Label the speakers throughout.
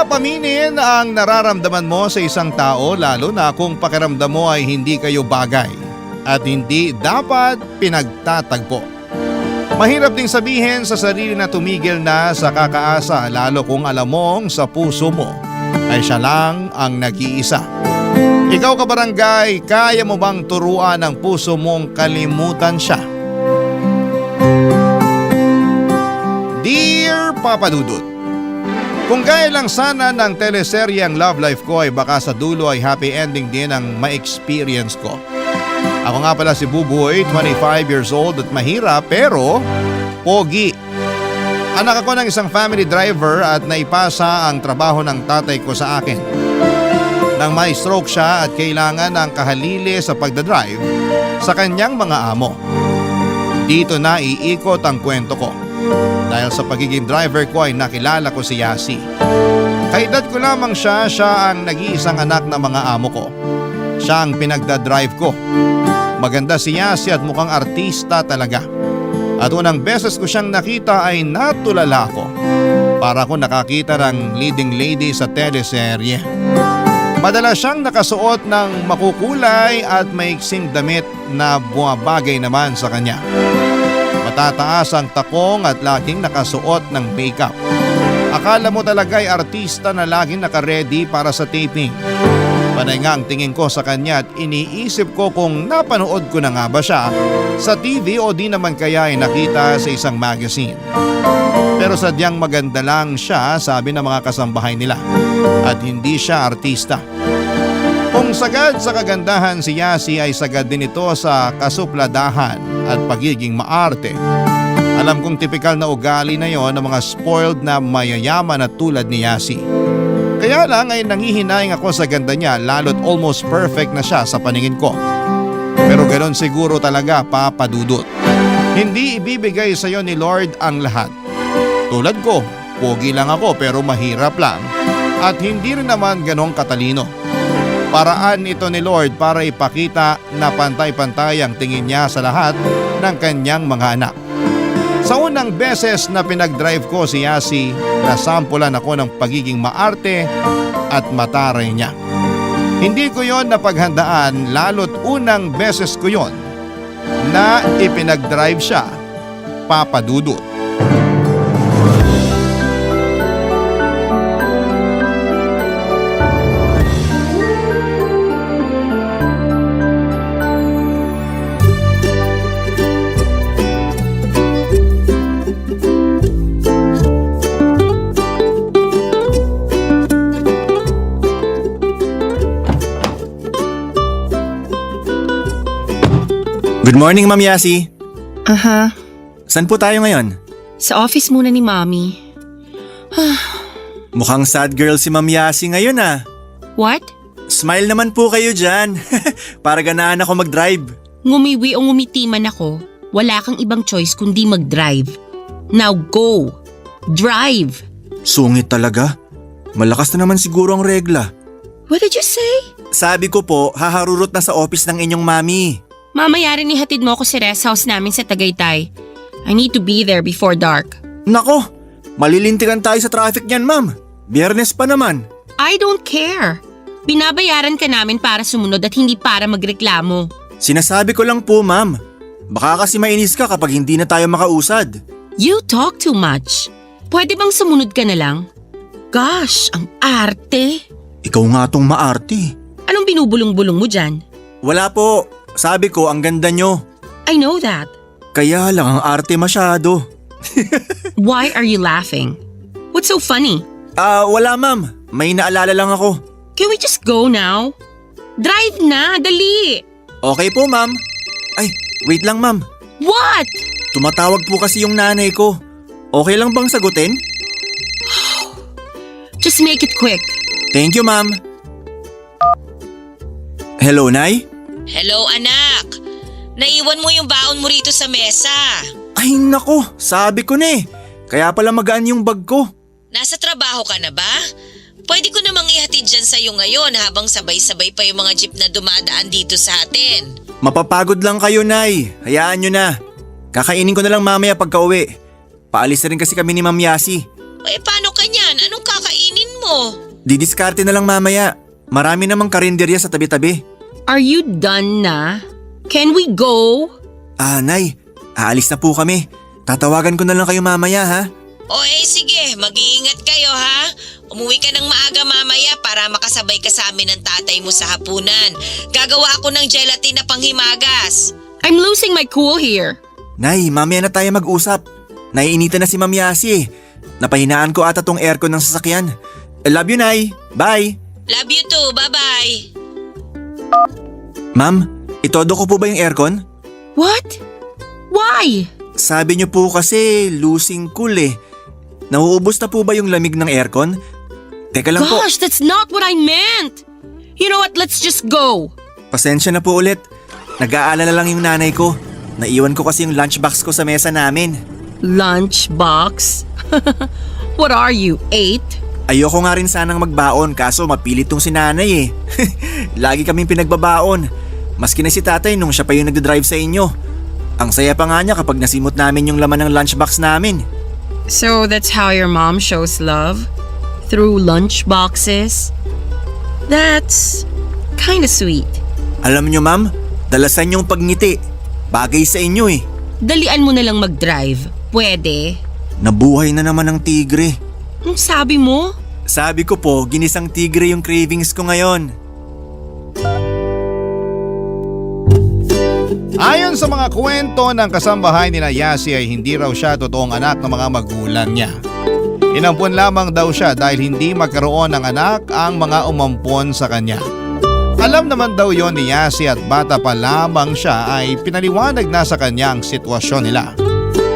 Speaker 1: Mahirap aminin ang nararamdaman mo sa isang tao lalo na kung pakiramdam mo ay hindi kayo bagay at hindi dapat pinagtatagpo. Mahirap ding sabihin sa sarili na tumigil na sa kakaasa lalo kung alam mong sa puso mo ay siya lang ang nag-iisa. Ikaw kabarangay, kaya mo bang turuan ang puso mong kalimutan siya? Dear Papa Dudut, kung kaya lang sana ng teleserye ang love life ko ay baka sa dulo ay happy ending din ang ma-experience ko. Ako nga pala si Buboy, 25 years old at mahirap pero pogi. Anak ako ng isang family driver at naipasa ang trabaho ng tatay ko sa akin. Nang may stroke siya at kailangan ng kahalili sa pagdadrive sa kanyang mga amo. Dito na iikot ang kwento ko. Dahil sa pagiging driver ko ay nakilala ko si Yasi. Kaedad ko lamang siya ang nag-iisang anak ng mga amo ko. Siya ang pinagdadrive ko. Maganda si Yasi at mukhang artista talaga. At unang beses ko siyang nakita ay natulala ko. Para ko nakakita ng leading lady sa teleserye. Madalas siyang nakasuot ng makukulay at maiksing damit na bumabagay naman sa kanya. Matataas ang takong at laging nakasuot ng makeup. Akala mo talaga ay artista na laging nakaredy para sa taping. Panay nga ang tingin ko sa kanya at iniisip ko kung napanood ko na nga ba siya sa TV o di naman kaya ay nakita sa isang magazine. Pero sadyang maganda lang siya, sabi ng mga kasambahay nila, at hindi siya artista. Kung sagad sa kagandahan si Yasi ay sagad din ito sa kasupladahan at pagiging maarte. Alam kong tipikal na ugali na yon ng mga spoiled na mayayaman na tulad ni Yasi. Kaya lang ay nangihinayang ako sa ganda niya lalo't almost perfect na siya sa paningin ko. Pero ganoon siguro talaga, Papa Dudut. Hindi ibibigay sa iyo ni Lord ang lahat. Tulad ko, pogi lang ako pero mahirap lang at hindi rin naman ganong katalino. Paraan ito ni Lord para ipakita na pantay-pantay ang tingin niya sa lahat ng kanyang mga anak. Sa unang beses na pinag-drive ko si Yasi, nasampulan ako ng pagiging maarte at mataray niya. Hindi ko yon napaghandaan lalo't unang beses ko yon na ipinag-drive siya, Papa Dudut.
Speaker 2: Good morning, Ma'am Yasi.
Speaker 3: Aha,
Speaker 2: Saan po tayo ngayon?
Speaker 3: sa office muna ni Mommy.
Speaker 2: Mukhang sad girl si Ma'am Yasi ngayon ah.
Speaker 3: What?
Speaker 2: Smile naman po kayo dyan. Para ganaan ako mag-drive.
Speaker 3: Ngumiwi o ngumiti man ako, wala kang ibang choice kundi mag-drive. Now go! Drive!
Speaker 2: Sungit talaga. Malakas na naman siguro ang regla.
Speaker 3: What did you say?
Speaker 2: Sabi ko po, haharurot na sa office ng inyong mami.
Speaker 3: Mamaya rin ihatid mo ako sa rest house namin sa Tagaytay. I need to be there before dark.
Speaker 2: Nako, malilintikan tayo sa traffic niyan, ma'am. Biyernes pa naman.
Speaker 3: I don't care. Binabayaran ka namin para sumunod at hindi para magreklamo.
Speaker 2: Sinasabi ko lang po, ma'am. Baka kasi mainis ka kapag hindi na tayo makausad.
Speaker 3: You talk too much. Pwede bang sumunod ka na lang? Gosh, ang arte.
Speaker 2: Ikaw nga tong maarte.
Speaker 3: Anong binubulong-bulong mo dyan?
Speaker 2: Wala po. Sabi ko, ang ganda nyo.
Speaker 3: I know that.
Speaker 2: Kaya lang ang arte masyado.
Speaker 3: Why are you laughing? What's so funny?
Speaker 2: Wala ma'am. May naalala lang ako.
Speaker 3: Can we just go now? Drive na, dali!
Speaker 2: Okay po ma'am. Ay, wait lang ma'am.
Speaker 3: What?
Speaker 2: Tumatawag po kasi yung nanay ko. Okay lang bang sagutin?
Speaker 3: Just make it quick.
Speaker 2: Thank you ma'am. Hello, Nay?
Speaker 4: Hello anak! Naiwan mo yung baon mo rito sa mesa.
Speaker 2: Ay nako, sabi ko na eh. Kaya pala magaan yung bag ko.
Speaker 4: Nasa trabaho ka na ba? Pwede ko namang ihatid dyan sa'yo ngayon habang sabay-sabay pa yung mga jeep na dumadaan dito sa atin.
Speaker 2: Mapapagod lang kayo, Nay. Hayaan nyo na. Kakainin ko na lang mamaya pagka uwi. Paalis na rin kasi kami ni Ma'am Yasi.
Speaker 4: Eh paano ka niyan? Anong kakainin mo? mo?
Speaker 2: Didiskarte na lang mamaya. Marami namang karinderya sa tabi-tabi.
Speaker 3: Are you done na? Can we go?
Speaker 2: Nay, aalis na po kami. Tatawagan ko na lang kayo mamaya ha.
Speaker 4: O sige, mag-iingat kayo ha. Umuwi ka ng maaga mamaya para makasabay ka sa amin ng tatay mo sa hapunan. Gagawa ako ng gelatin na panghimagas.
Speaker 3: I'm losing my cool here.
Speaker 2: Nay, mamaya na tayo mag-usap. Naiinitan na si Ma'am Yasi eh. Napahinaan ko ata tong aircon ng sasakyan. I love you, Nay. Bye.
Speaker 4: Love you too, bye-bye.
Speaker 2: Ma'am, itodo ko po ba yung aircon?
Speaker 3: What? Why?
Speaker 2: Sabi niyo po kasi losing cool eh. Nauubos na po ba yung lamig ng aircon? Teka lang po.
Speaker 3: Gosh, that's not what I meant. You know what? Let's just go.
Speaker 2: Pasensya na po ulit. Nag-aalala lang yung nanay ko. Naiwan ko kasi yung lunchbox ko sa mesa namin.
Speaker 3: Lunchbox? What are you, 8?
Speaker 2: Ayoko nga rin sanang magbaon kaso mapilit tong si nanay eh. Lagi kaming pinagbabaon. Maski na si tatay nung siya pa yung nagdadrive sa inyo. Ang saya pa nga niya kapag nasimot namin yung laman ng lunchbox namin.
Speaker 3: So that's how your mom shows love? Through lunchboxes? That's kinda sweet.
Speaker 2: Alam niyo ma'am, dalasan yung pagngiti. Bagay sa inyo eh.
Speaker 3: Dalian mo na lang mag-drive. Pwede?
Speaker 2: Nabuhay na naman ng tigre.
Speaker 3: Ang sabi mo?
Speaker 2: Sabi ko po, ginisang tigre yung cravings ko ngayon.
Speaker 1: Ayon sa mga kwento ng kasambahay nila Yasi ay hindi raw siya totoong anak ng mga magulang niya. Inampon lamang daw siya dahil hindi magkaroon ng anak ang mga umampon sa kanya. Alam naman daw yon ni Yasi at bata pa lamang siya ay pinaliwanag na sa kanya ang sitwasyon nila.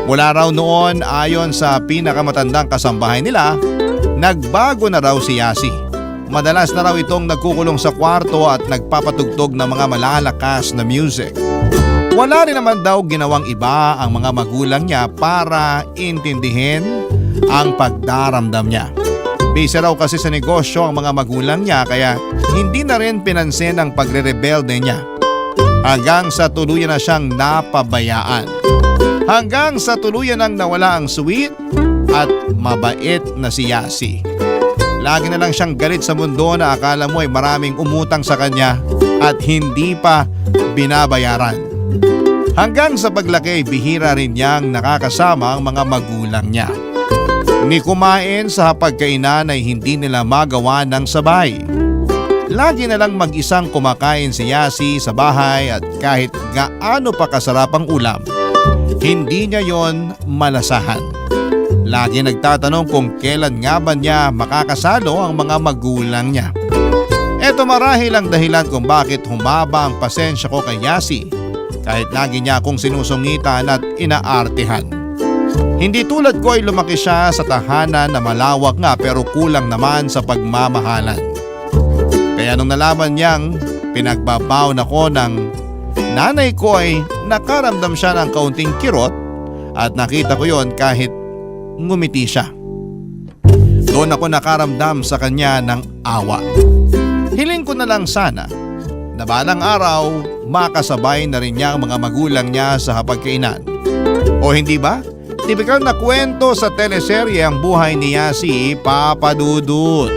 Speaker 1: Mula raw noon ayon sa pinakamatandang kasambahay nila, nagbago na raw si Yasi. Madalas na raw itong nagkukulong sa kwarto at nagpapatugtog ng mga malalakas na music. Wala rin naman daw ginawang iba ang mga magulang niya para intindihin ang pagdaramdam niya. Busy raw kasi sa negosyo ang mga magulang niya kaya hindi na rin pinansin ang pagre-rebelde niya. Hanggang sa tuluyan na siyang napabayaan. Hanggang sa tuluyan nang nawala ang sweet at mabait na si Yasi. Lagi na lang siyang galit sa mundo na akala mo ay maraming umutang sa kanya at hindi pa binabayaran. Hanggang sa paglaki, bihira rin niyang nakakasama ang mga magulang niya. Ni kumain sa hapagkainan ay hindi nila magawa ng sabay. Lagi na lang mag-isang kumakain si Yasi sa bahay at kahit gaano pa kasarap ang ulam, hindi niya yon malasahan. Lagi nagtatanong kung kailan nga ba niya makakasalo ang mga magulang niya. Ito marahil ang dahilan kung bakit humaba ang pasensya ko kay Yasi kahit lagi niya akong sinusungitan at inaartehan. Hindi tulad ko ay lumaki siya sa tahanan na malawak nga pero kulang naman sa pagmamahalan. Kaya nung nalaman niyang pinagbabaon ako ng nanay ko ay nakaramdam siya ng kaunting kirot at nakita ko yon kahit ngumiti siya. Doon ako nakaramdam sa kanya ng awa. Hiling ko na lang sana na balang araw makasabay na rin niya ang mga magulang niya sa hapagkainan. O hindi ba? Tipikal na kwento sa teleserye ang buhay ni Yasi, Papa Dudut.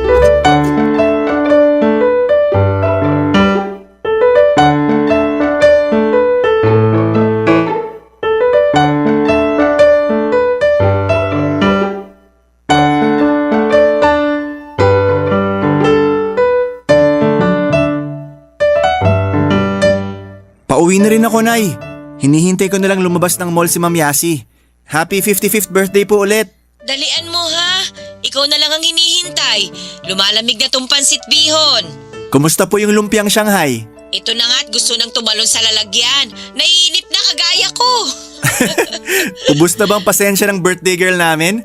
Speaker 2: Pauwi na rin ako, Nay. Hinihintay ko na lang lumabas ng mall si Ma'am Yasi. Happy 55th birthday po ulit.
Speaker 4: Dalian mo ha. Ikaw na lang ang hinihintay. Lumalamig na tong pansit bihon.
Speaker 2: Kumusta po yung lumpiang Shanghai?
Speaker 4: Ito na nga't gusto nang tumalon sa lalagyan. Naiinip na kagaya ko.
Speaker 2: Ubus na bang pasensya ng birthday girl namin?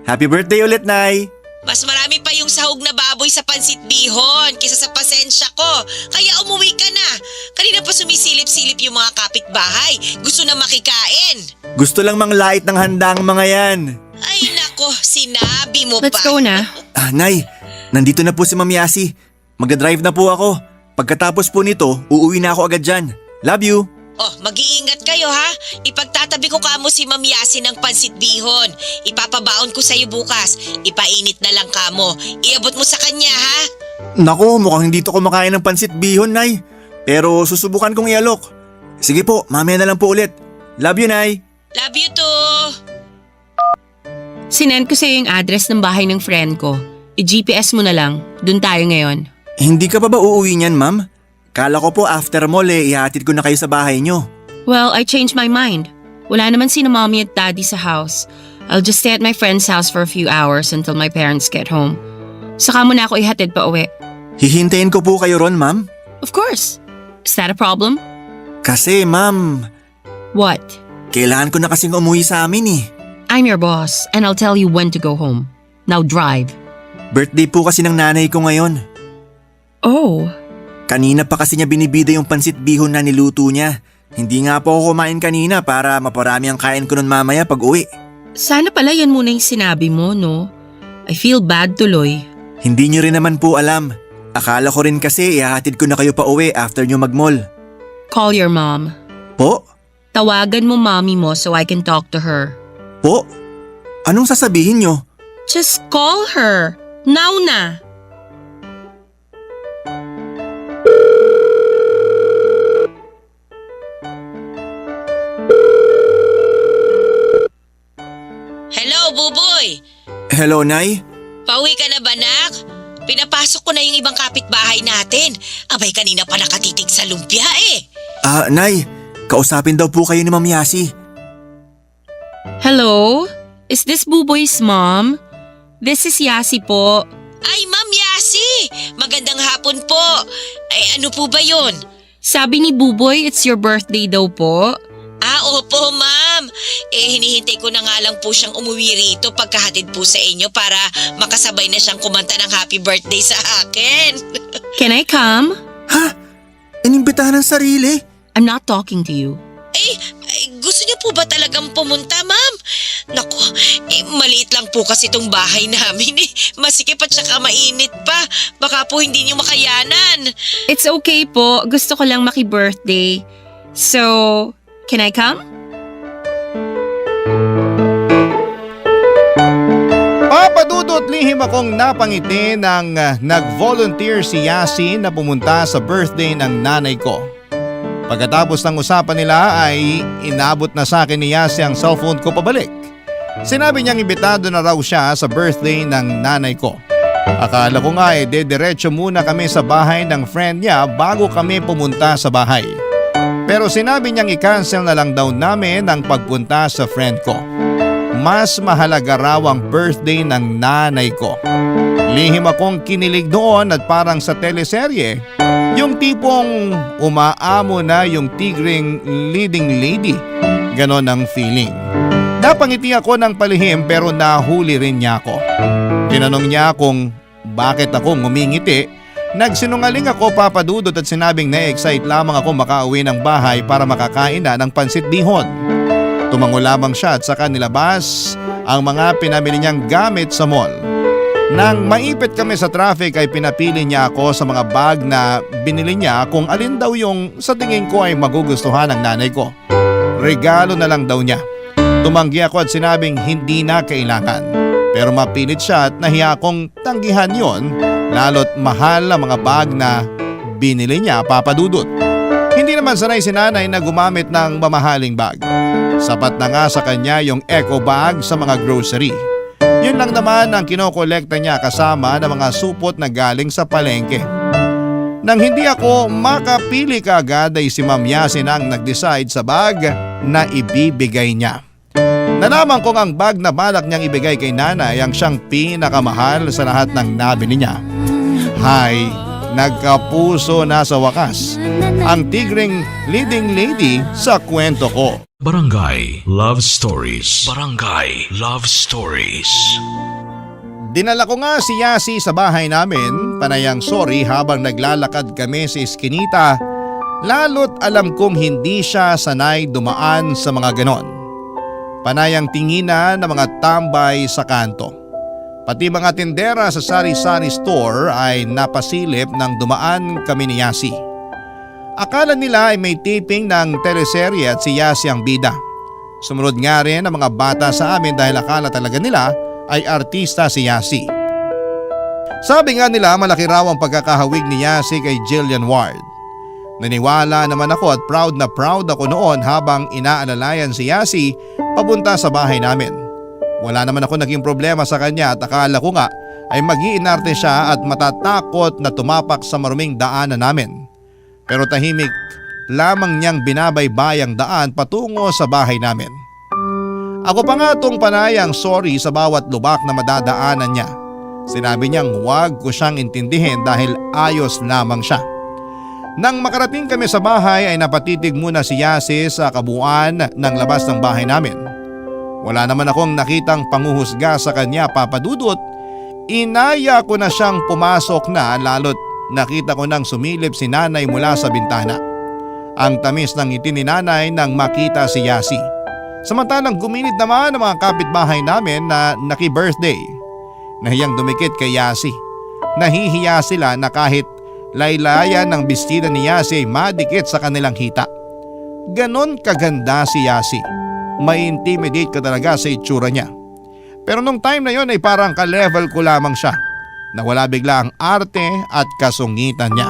Speaker 2: Happy birthday ulit, Nay.
Speaker 4: Mas marami pa yung sahog na baboy sa pansit bihon kisa sa pasensya ko. Kaya umuwi ka na. Kanina pa sumisilip-silip yung mga kapitbahay. Gusto na makikain.
Speaker 2: Gusto lang manglait ng handa ang mga yan.
Speaker 4: Ay nako, sinabi mo
Speaker 3: Let's
Speaker 4: pa.
Speaker 3: go na.
Speaker 2: Nay, nandito na po si Ma'am Yasi. Magdadrive na po ako. Pagkatapos po nito, uuwi na ako agad dyan. Love you.
Speaker 4: Oh, mag-iingat kayo ha. Ipagtatabi ko kamo si Ma'am Yasi ng pansit bihon. Ipapabaon ko sa'yo bukas. Ipainit na lang kamo. Iabot mo sa kanya ha.
Speaker 2: Nako, mukhang hindi to kumakain ng pansit bihon, Nay. Pero susubukan kong ialok. Sige po, mamaya na lang po ulit. Love you, Nay.
Speaker 4: Love you too.
Speaker 3: Sinend ko sa'yo yung address ng bahay ng friend ko. I-GPS mo na lang. Doon tayo ngayon.
Speaker 2: Hindi ka pa ba uuwi niyan, ma'am? Kala ko po after mall ihatid ko na kayo sa bahay nyo.
Speaker 3: Well, I changed my mind. Wala naman sina mommy at daddy sa house. I'll just stay at my friend's house for a few hours until my parents get home. Saka mo na ako ihatid pa uwi.
Speaker 2: Hihintayin ko po kayo ron, ma'am.
Speaker 3: Of course. Is that a problem?
Speaker 2: Kasi, ma'am,
Speaker 3: What?
Speaker 2: kailangan ko na kasing umuwi sa amin eh.
Speaker 3: I'm your boss and I'll tell you when to go home. Now drive.
Speaker 2: Birthday po kasi ng nanay ko ngayon.
Speaker 3: Oh,
Speaker 2: Kanina pa kasi niya binibida yung pansit bihon na niluto niya. Hindi nga po ako kumain kanina para maparami ang kain ko nun mamaya pag uwi.
Speaker 3: sana pala yan muna yung sinabi mo, no? I feel bad tuloy.
Speaker 2: Hindi niyo rin naman po alam. Akala ko rin kasi ihahatid ko na kayo pa uwi after niyo mag-mall.
Speaker 3: Call your mom.
Speaker 2: Po?
Speaker 3: Tawagan mo mommy mo so I can talk to her.
Speaker 2: Po? Anong sasabihin niyo?
Speaker 3: Just call her. Now na.
Speaker 4: Hello, Buboy.
Speaker 2: Hello, Nay?
Speaker 4: Pauwi ka na ba, nak? Pinapasok ko na yung ibang kapitbahay natin. Abay, kanina pa nakatitig sa lumpia eh.
Speaker 2: Nay, kausapin daw po kayo ni Ma'am Yasi.
Speaker 3: Hello? Is this Buboy's mom? This is Yasi po.
Speaker 4: Ay, Ma'am Yasi! Magandang hapon po. Ay, ano po ba yun?
Speaker 3: Sabi ni Buboy, it's your birthday daw po.
Speaker 4: Opo, ma'am. Hinihintay ko na nga lang po siyang umuwi rito pagkahatid po sa inyo para makasabay na siyang kumanta ng happy birthday sa akin.
Speaker 3: Can I come?
Speaker 2: Ha? Inimbitahan ng sarili?
Speaker 3: I'm not talking to you.
Speaker 4: Gusto niyo po ba talagang pumunta, ma'am? Naku, maliit lang po kasi itong bahay namin eh. Masikip at saka mainit pa. Baka po hindi niyo makayanan.
Speaker 3: It's okay po. Gusto ko lang maki-birthday. So, can I come?
Speaker 1: Papadudot lihim akong napangiti nang nag-volunteer si Yasi na pumunta sa birthday ng nanay ko. Pagkatapos ng usapan nila ay inabot na sa akin ni Yasi ang cellphone ko pabalik. Sinabi niyang imbitado na raw siya sa birthday ng nanay ko. Akala ko nga dediretso muna kami sa bahay ng friend niya bago kami pumunta sa bahay. Pero sinabi niyang i-cancel na lang daw namin ang pagpunta sa friend ko. Mas mahalaga raw ang birthday ng nanay ko. Lihim akong kinilig noon at parang sa teleserye, yung tipong umaamo na yung tigring leading lady. Ganon ang feeling. Napangiti ako ng palihim pero nahuli rin niya ako. Tinanong niya kung bakit ako ngumingiti. Nagsinungaling ako, papadudot, at sinabing na-excite lamang ako makauwi ng bahay para makakain na ng pansit bihon. Tumango lamang siya at saka nilabas ang mga pinamili niyang gamit sa mall. Nang maipit kami sa traffic ay pinapili niya ako sa mga bag na binili niya kung alin daw yung sa tingin ko ay magugustuhan ng nanay ko. Regalo na lang daw niya. Tumanggi ako at sinabing hindi na kailangan. Pero mapilit siya at nahiya akong tanggihan yon. Lalo't mahal ang mga bag na binili niya, papadudot. Hindi naman sanay si nanay na gumamit ng mamahaling bag. Sapat na nga sa kanya yung eco bag sa mga grocery. Yun lang naman ang kinokolekta niya kasama ng mga supot na galing sa palengke. Nang hindi ako makapili kaagad ay si Ma'am Yasi na ang nag-decide sa bag na ibibigay niya. Nalaman kong ang bag na balak niyang ibigay kay nanay ang siyang pinakamahal sa lahat ng nabili niya. Hay, nagkapuso na sa wakas ang tigring leading lady sa kwento ko.
Speaker 5: Barangay Love Stories. Barangay Love Stories.
Speaker 1: Dinala ko nga si Yasi sa bahay namin, panayang sorry habang naglalakad kami sa iskinita, lalo't alam kong hindi siya sanay dumaan sa mga ganon. Panayang tinginan ng mga tambay sa kanto. Pati mga tindera sa sari-sari store ay napasilip nang dumaan kami ni Yasi. Akala nila ay may taping ng teleserye at si Yasi ang bida. Sumunod nga rin ang mga bata sa amin dahil akala talaga nila ay artista si Yasi. Sabi nga nila malaki raw ang pagkakahawig ni Yasi kay Jillian Ward. Naniwala naman ako at proud na proud ako noon habang inaalalayan si Yasi papunta sa bahay namin. Wala naman ako naging problema sa kanya at akala ko nga ay mag-iinarte siya at matatakot na tumapak sa maruming daanan namin. Pero tahimik lamang niyang binabaybay ang daan patungo sa bahay namin. Ako pa nga tong panayang sorry sa bawat lubak na madadaanan niya. Sinabi niyang huwag ko siyang intindihin dahil ayos lamang siya. Nang makarating kami sa bahay ay napatitig muna si Yasi sa kabuuan ng labas ng bahay namin. Wala naman akong nakitang panguhusga sa kanya, Papa Dudut. Inaya ko na siyang pumasok na lalo't nakita ko nang sumilip si nanay mula sa bintana. Ang tamis ng ngiti ni nanay nang makita si Yasi. Samantalang gumilid naman ang mga kapitbahay namin na naki-birthday. Nahiyang dumikit kay Yasi. Nahihiya sila na kahit laylayan ng bestida ni Yasi ay madikit sa kanilang hita. Ganon kaganda si Yasi. May intimidate ka talaga sa itsura niya. Pero nung time na yon ay parang ka-level ko lamang siya. Nawala bigla ang arte at kasungitan niya.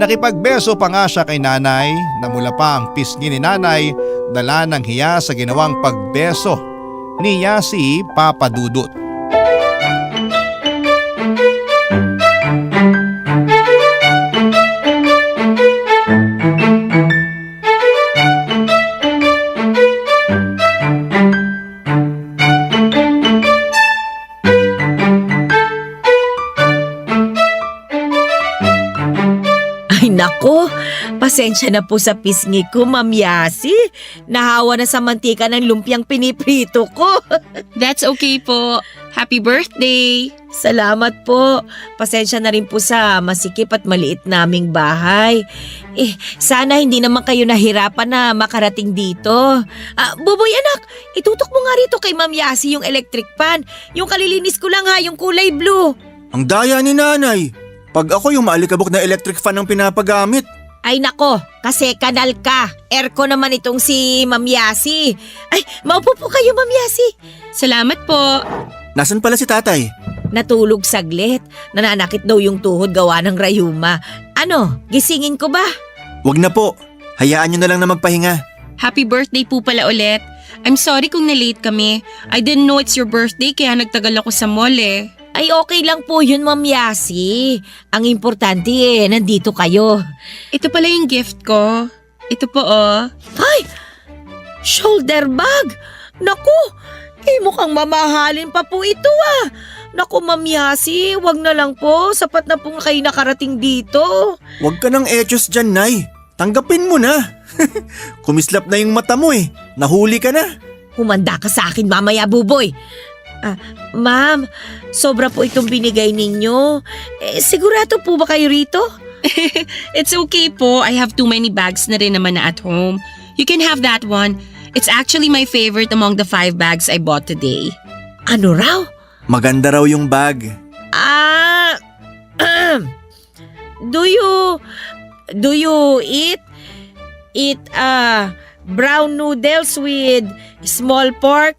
Speaker 1: Nakipagbeso pa nga siya kay nanay na mula pa ang pisngi ni nanay dala ng hiya sa ginawang pagbeso ni Yasi, Papa Dudut.
Speaker 6: Nako, pasensya na po sa pisngi ko, Ma'am Yasi. Nahawa na sa mantika ng lumpiang piniprito ko.
Speaker 3: That's okay po. Happy birthday!
Speaker 6: Salamat po. Pasensya na rin po sa masikip at maliit naming bahay. Sana hindi naman kayo nahirapan na makarating dito. Buboy anak, itutok mo nga rito kay Ma'am Yasi yung electric fan. Yung kalilinis ko lang ha, yung kulay blue.
Speaker 2: Ang daya ni nanay. Pag ako yung maalikabok na electric fan ang pinapagamit.
Speaker 6: Ay nako, kasi kanal ka. Aircon naman itong si Ma'am Yasi. Ay, maupo po kayo, Ma'am Yasi.
Speaker 3: Salamat po.
Speaker 2: Nasaan pala si tatay?
Speaker 6: Natulog saglit. Nananakit daw yung tuhod gawa ng rayuma. Ano, gisingin ko ba?
Speaker 2: Wag na po. Hayaan nyo na lang na magpahinga.
Speaker 3: Happy birthday po pala ulit. I'm sorry kung na-late kami. I didn't know it's your birthday kaya nagtagal ako sa mall eh.
Speaker 6: Ay okay lang po yun, Ma'am Yasi. Ang importante nandito kayo.
Speaker 3: Ito pala yung gift ko. Ito po oh.
Speaker 6: Ay! Shoulder bag! Naku! Mukhang mamahalin pa po ito ah. Naku, Ma'am Yasi, wag na lang po. Sapat na pong kayo nakarating dito.
Speaker 2: Wag ka ng etyos dyan, Nay. Tanggapin mo na. Kumislap na yung mata mo eh. Nahuli ka na.
Speaker 6: Humanda ka sa akin mamaya, Buboy. Ma'am, sobra po itong binigay ninyo. Sigurado po ba kayo rito?
Speaker 3: It's okay po. I have too many bags na rin naman na at home. You can have that one. It's actually my favorite among the 5 bags I bought today.
Speaker 6: Ano raw?
Speaker 2: Maganda raw yung bag.
Speaker 6: Do you eat brown noodles with small pork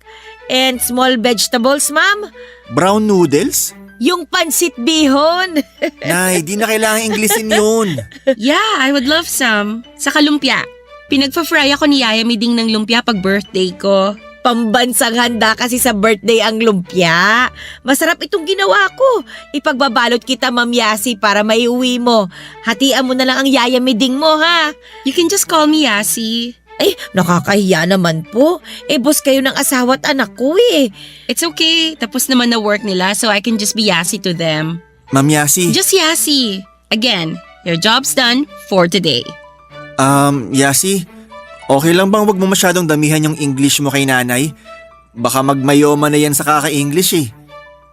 Speaker 6: and small vegetables, ma'am?
Speaker 2: Brown noodles?
Speaker 6: Yung pansit bihon.
Speaker 2: Nay, di na kailangan Englishin yun.
Speaker 3: Yeah, I would love some. Sa kalumpia. Pinagpa-fry ako ni Yaya Miding ng lumpia pag birthday ko.
Speaker 6: Pambansang handa kasi sa birthday ang lumpia. Masarap itong ginawa ko. Ipagbabalot kita, Ma'am Yasi, para maiuwi mo. Hatian mo na lang ang Yaya Miding mo, ha?
Speaker 3: You can just call me Yasi.
Speaker 6: Ay, nakakahiya naman po. Boss kayo ng asawa at anak ko eh.
Speaker 3: It's okay. Tapos naman na work nila so I can just be Yasi to them.
Speaker 2: Ma'am Yasi.
Speaker 3: Just Yasi. Again, your job's done for today.
Speaker 2: Yasi, okay lang bang wag mo masyadong damihan yung English mo kay nanay? Baka magmayoma na yan sa kaka-English eh.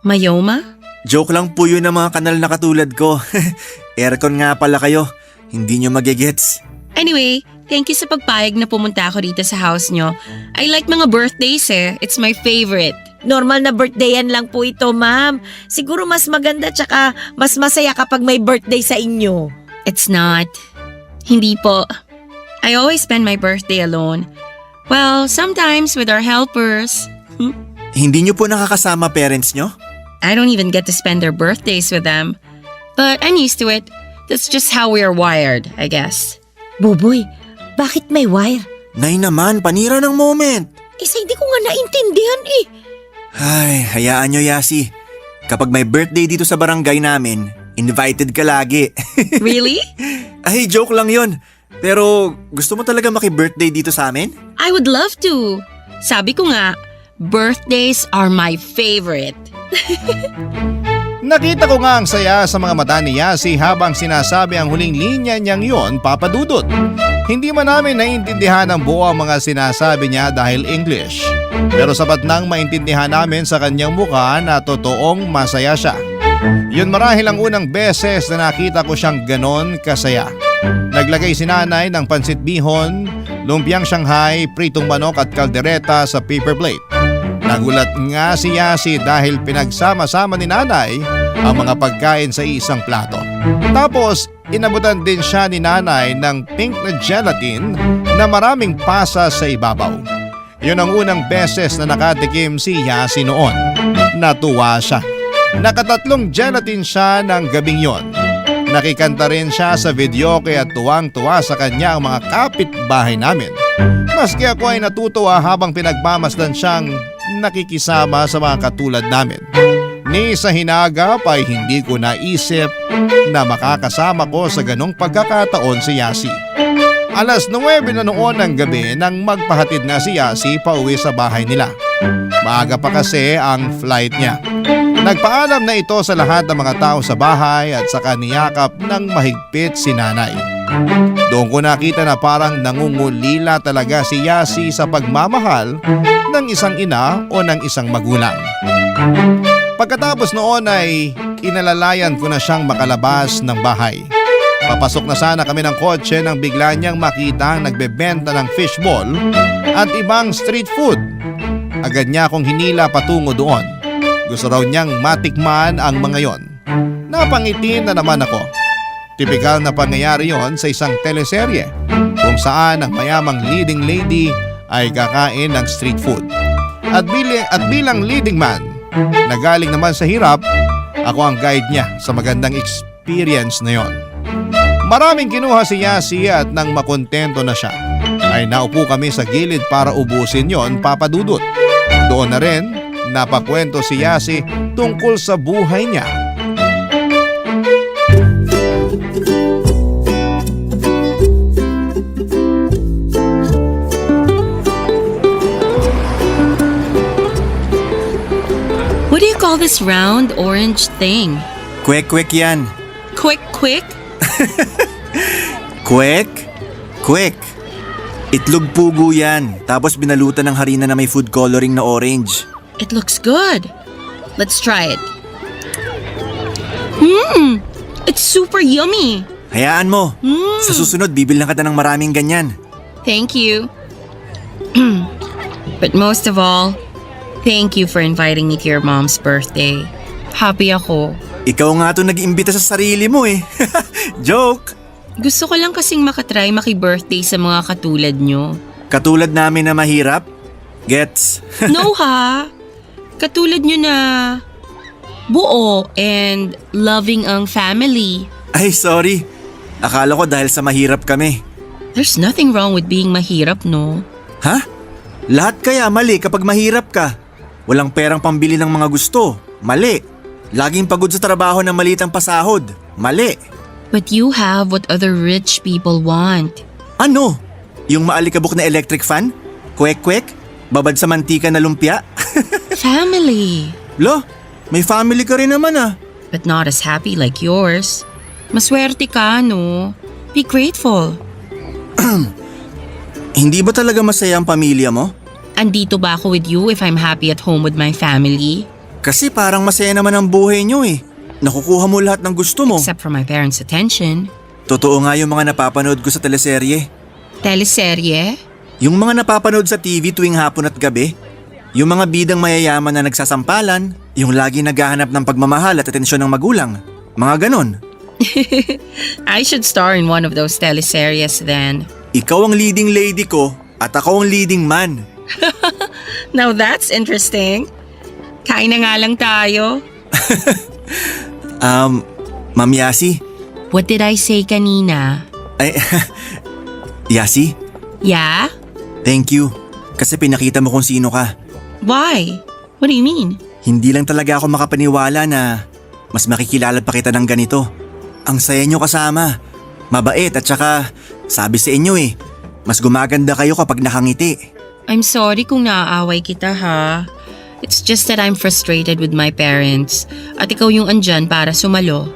Speaker 3: Mayoma?
Speaker 2: Joke lang po yun ng mga kanal na katulad ko. Aircon nga pala kayo. Hindi nyo magigets.
Speaker 3: Anyway, thank you sa pagpayag na pumunta ako dito sa house nyo. I like mga birthdays eh. It's my favorite.
Speaker 6: Normal na birthdayan lang po ito, ma'am. Siguro mas maganda tsaka mas masaya kapag may birthday sa inyo.
Speaker 3: It's not. Hindi po. I always spend my birthday alone. Well, sometimes with our helpers.
Speaker 2: Hindi niyo po nakakasama parents niyo?
Speaker 3: I don't even get to spend their birthdays with them. But I'm used to it. That's just how we are wired, I guess.
Speaker 6: Buboy, bakit may wire?
Speaker 2: Nay naman, panira ng moment.
Speaker 6: Isa hindi ko nga naintindihan eh.
Speaker 2: Ay, hayaan niyo Yasi. Kapag may birthday dito sa barangay namin, invited ka lagi.
Speaker 3: Really?
Speaker 2: Ay, joke lang yon. Pero gusto mo talaga maki-birthday dito sa amin?
Speaker 3: I would love to. Sabi ko nga, birthdays are my favorite.
Speaker 1: Nakita ko nga ang saya sa mga mata ni Yasi habang sinasabi ang huling linya niyang yon, Papa Dudut. Hindi man namin naiintindihan ang buo ang mga sinasabi niya dahil English. Pero sapat nang maintindihan namin sa kanyang mukha na totoong masaya siya. Yun marahil ang unang beses na nakita ko siyang ganon kasaya. Naglagay si nanay ng pansit bihon, lumpiang Shanghai, pritong manok at kaldereta sa paper plate. Nagulat nga si Yasi dahil pinagsama-sama ni nanay ang mga pagkain sa isang plato. Tapos inabutan din siya ni nanay ng pink na gelatin na maraming pasas sa ibabaw. Yun ang unang beses na nakatikim si Yasi noon. Natuwa siya. Nakatatlong gelatin siya ng gabing yon. Nakikanta rin siya sa video kaya tuwang-tuwa sa kanya ang mga kapitbahay namin. Maski ako ay natutuwa habang pinagmamasdan siyang nakikisama sa mga katulad namin. Ni sa hinagap ay hindi ko naisip na makakasama ko sa ganong pagkakataon si Yasi. Alas 9 na noon ng gabi nang magpahatid na si Yasi pauwi sa bahay nila. Maaga pa kasi ang flight niya. Nagpaalam na ito sa lahat ng mga tao sa bahay at saka niyakap ng mahigpit si nanay. Doon ko nakita na parang nangungulila talaga si Yasi sa pagmamahal ng isang ina o ng isang magulang. Pagkatapos noon ay inalalayan ko na siyang makalabas ng bahay. Papasok na sana kami ng kotse nang bigla niyang makita ang nagbebenta ng fishball at ibang street food. Agad niya akong hinila patungo doon. Gusto raw niyang matikman ang mga yon. Napangiti na naman ako. Tipikal na pangyayari yon sa isang teleserye kung saan ang mayamang leading lady ay kakain ng street food. At bilang leading man na galing naman sa hirap, ako ang guide niya sa magandang experience na yon. Maraming kinuha si Yasi at nang makontento na siya, ay naupo kami sa gilid para ubusin yon, Papa Dudut. Doon na rin napakwento si Yasi tungkol sa buhay niya.
Speaker 3: What do you call this round orange thing?
Speaker 2: Kwek-kwek yan.
Speaker 3: Quick, quick?
Speaker 2: Kwek? Kwek. Itlog pugo yan. Tapos binalutan ng harina na may food coloring na orange.
Speaker 3: It looks good. Let's try it. It's super yummy.
Speaker 2: Hayaan mo. Sa susunod, bibilhan kita ng maraming ganyan.
Speaker 3: Thank you. But most of all, thank you for inviting me to your mom's birthday. Happy ako.
Speaker 2: Ikaw nga ito nag-iimbita sa sarili mo eh. Joke!
Speaker 3: Gusto ko lang kasing makatry maki-birthday sa mga katulad nyo.
Speaker 2: Katulad namin na mahirap? Gets?
Speaker 3: No ha? Katulad nyo na buo and loving ang family.
Speaker 2: Ay, sorry. Akala ko dahil sa mahirap kami.
Speaker 3: There's nothing wrong with being mahirap, no?
Speaker 2: Ha? Lahat kaya mali kapag mahirap ka. Walang perang pambili ng mga gusto. Mali. Laging pagod sa trabaho ng maliit ang pasahod. Mali.
Speaker 3: But you have what other rich people want.
Speaker 2: Ano? Yung maalikabok na electric fan? Kwek-kwek? Babad sa mantika na lumpia?
Speaker 3: Family.
Speaker 2: Lo, may family ka rin naman ah.
Speaker 3: But not as happy like yours. Maswerte ka, no? Be grateful.
Speaker 2: Hindi ba talaga masaya ang pamilya mo?
Speaker 3: Andito ba ako with you if I'm happy at home with my family?
Speaker 2: Kasi parang masaya naman ang buhay nyo eh. Nakukuha mo lahat ng gusto mo.
Speaker 3: Except for my parents' attention.
Speaker 2: Totoo nga yung mga napapanood ko sa teleserye.
Speaker 3: Teleserye?
Speaker 2: Yung mga napapanood sa TV tuwing hapon at gabi. Yung mga bidang mayayaman na nagsasampalan. Yung lagi naghahanap ng pagmamahal at atensyon ng magulang. Mga ganon.
Speaker 3: I should star in one of those teleseries then.
Speaker 2: Ikaw ang leading lady ko at ako ang leading man.
Speaker 3: Now that's interesting. Kain na nga lang tayo.
Speaker 2: Ma'am Yasi?
Speaker 3: What did I say kanina?
Speaker 2: Ay, Yasi?
Speaker 3: Yeah?
Speaker 2: Thank you. Kasi pinakita mo kung sino ka.
Speaker 3: Why? What do you mean?
Speaker 2: Hindi lang talaga ako makapaniwala na mas makikilala pa kita ng ganito. Ang saya nyo kasama. Mabait at saka sabi sa inyo mas gumaganda kayo kapag nakangiti.
Speaker 3: I'm sorry kung naaaway kita ha. It's just that I'm frustrated with my parents at ikaw yung andyan para sumalo.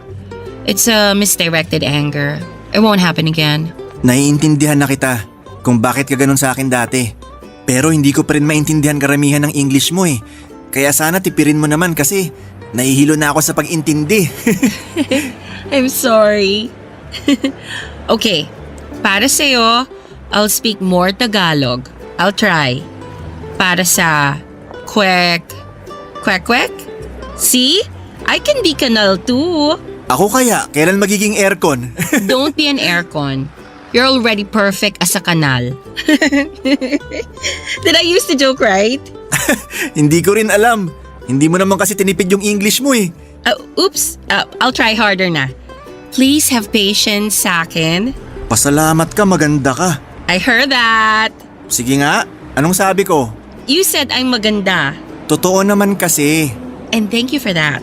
Speaker 3: It's a misdirected anger. It won't happen again.
Speaker 2: Naiintindihan na kita kung bakit ka ganun sa akin dati. Pero hindi ko pa rin maintindihan karamihan ng English mo Kaya sana tipirin mo naman kasi nahihilo na ako sa pag-intindi.
Speaker 3: I'm sorry. Okay, para sa'yo, I'll speak more Tagalog. I'll try. Para sa kwek. See? I can be kanal too.
Speaker 2: Ako kaya, kailan magiging aircon?
Speaker 3: Don't be an aircon. You're already perfect as a kanal. Did I use the joke right?
Speaker 2: Hindi ko rin alam. Hindi mo naman kasi tinipid yung English mo
Speaker 3: Oops. I'll try harder na. Please have patience sa akin.
Speaker 2: Pasalamat ka, maganda ka.
Speaker 3: I heard that.
Speaker 2: Sige nga, anong sabi ko?
Speaker 3: You said I'm maganda.
Speaker 2: Totoo naman kasi.
Speaker 3: And thank you for that.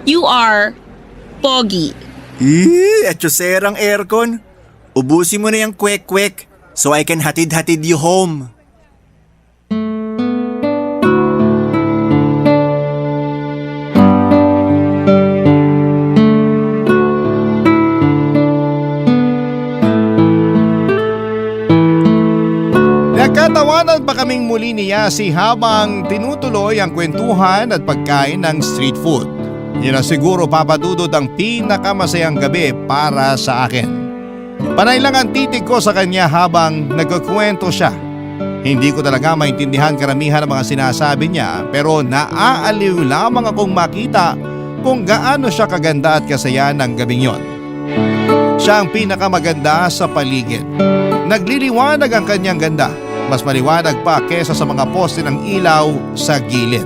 Speaker 3: You are pogi.
Speaker 2: Etyoserang aircon. Ubusin mo na yung kwek-kwek so I can hatid-hatid you home.
Speaker 1: Nagkatawanan pa kaming muli ni Yasi habang tinutuloy ang kwentuhan at pagkain ng street food. Yun ang siguro papadudod ang pinakamasayang gabi para sa akin. Panay lang ang titig ko sa kanya habang nagkukwento siya. Hindi ko talaga maintindihan karamihan ng mga sinasabi niya pero naaaliw lamang akong makita kung gaano siya kaganda at kasaya ng gabing yon. Siya ang pinakamaganda sa paligid. Nagliliwanag ang kanyang ganda. Mas maliwanag pa kesa sa mga poste ng ilaw sa gilid.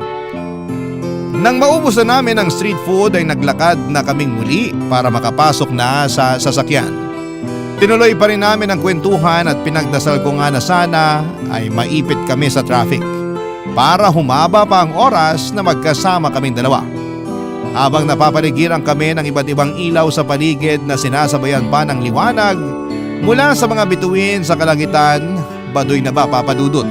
Speaker 1: Nang maubos na namin ang street food ay naglakad na kaming muli para makapasok na sa sasakyan. Tinuloy pa rin namin ang kwentuhan at pinagdasal ko nga na sana ay maipit kami sa traffic para humaba pa ang oras na magkasama kaming dalawa. Habang napapaligiran kami ng iba't ibang ilaw sa paligid na sinasabayan pa ng liwanag mula sa mga bituin sa kalangitan, baduy na ba papadudot?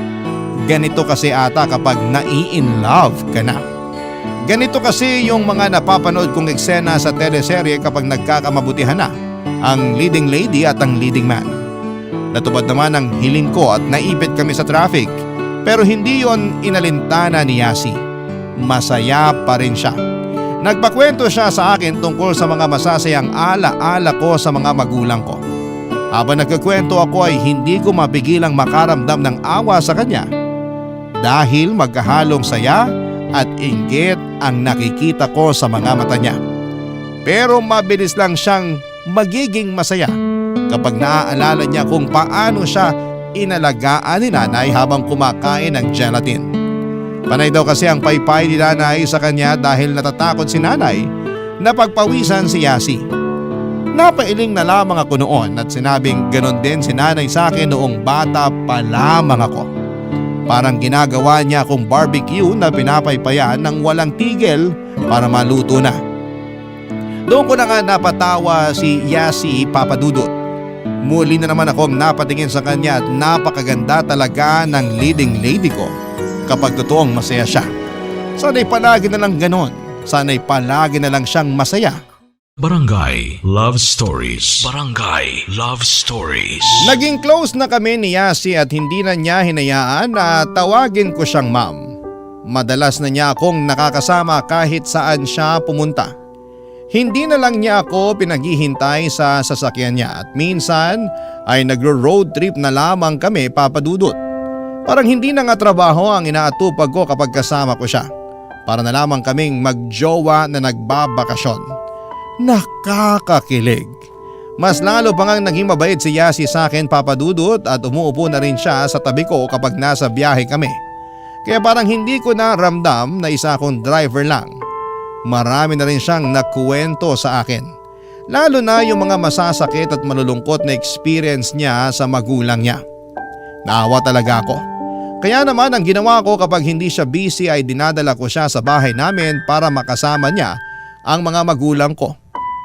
Speaker 1: Ganito kasi ata kapag nai-in-love ka na. Ganito kasi yung mga napapanood kong eksena sa teleserye kapag nagkakamabutihan na ang leading lady at ang leading man. Natupad naman ang hiling ko at naipit kami sa traffic pero hindi yon inalintana ni Yasi. Masaya pa rin siya. Nagpakwento siya sa akin tungkol sa mga masasayang ala-ala ko sa mga magulang ko. Habang nagkakwento ako ay hindi ko mapigilang makaramdam ng awa sa kanya dahil magkahalong saya at inggit ang nakikita ko sa mga mata niya. Pero mabilis lang siyang magiging masaya kapag naaalala niya kung paano siya inalagaan ni nanay habang kumakain ng gelatin. Panay daw kasi ang paypay ni nanay sa kanya dahil natatakot si nanay na pagpawisan si Yasi. Napailing na lamang ako noon at sinabing ganon din si nanay sa akin noong bata pa lamang ako. Parang ginagawa niya akong barbecue na pinapaypayan ng walang tigil para maluto na. Doon ko na nga napatawa si Yasi papadudot. Muli na naman akong napatingin sa kanya at napakaganda talaga ng leading lady ko kapag totoong masaya siya. Sana'y palagi na lang ganon. Sana'y palagi na lang siyang masaya.
Speaker 5: Barangay Love Stories. Barangay Love Stories.
Speaker 1: Naging close na kami ni Yasi at hindi na niya hinayaan na tawagin ko siyang ma'am. Madalas na niya akong nakakasama kahit saan siya pumunta. Hindi na lang niya ako pinaghihintay sa sasakyan niya at minsan ay nagro-road trip na lamang kami papadudot. Parang hindi na nga trabaho ang inaatupag ko kapag kasama ko siya. Para na lamang kaming magjowa na nagbabakasyon. Nakakakilig. Mas lalo pa ngang naging mabait si Yasi sa akin, Papa Dudut, at umuupo na rin siya sa tabi ko kapag nasa biyahe kami. Kaya parang hindi ko na ramdam na isa akong driver lang. Marami na rin siyang nakuwento sa akin. Lalo na yung mga masasakit at malulungkot na experience niya sa magulang niya. Naawa talaga ako. Kaya naman ang ginawa ko kapag hindi siya busy ay dinadala ko siya sa bahay namin para makasama niya ang mga magulang ko.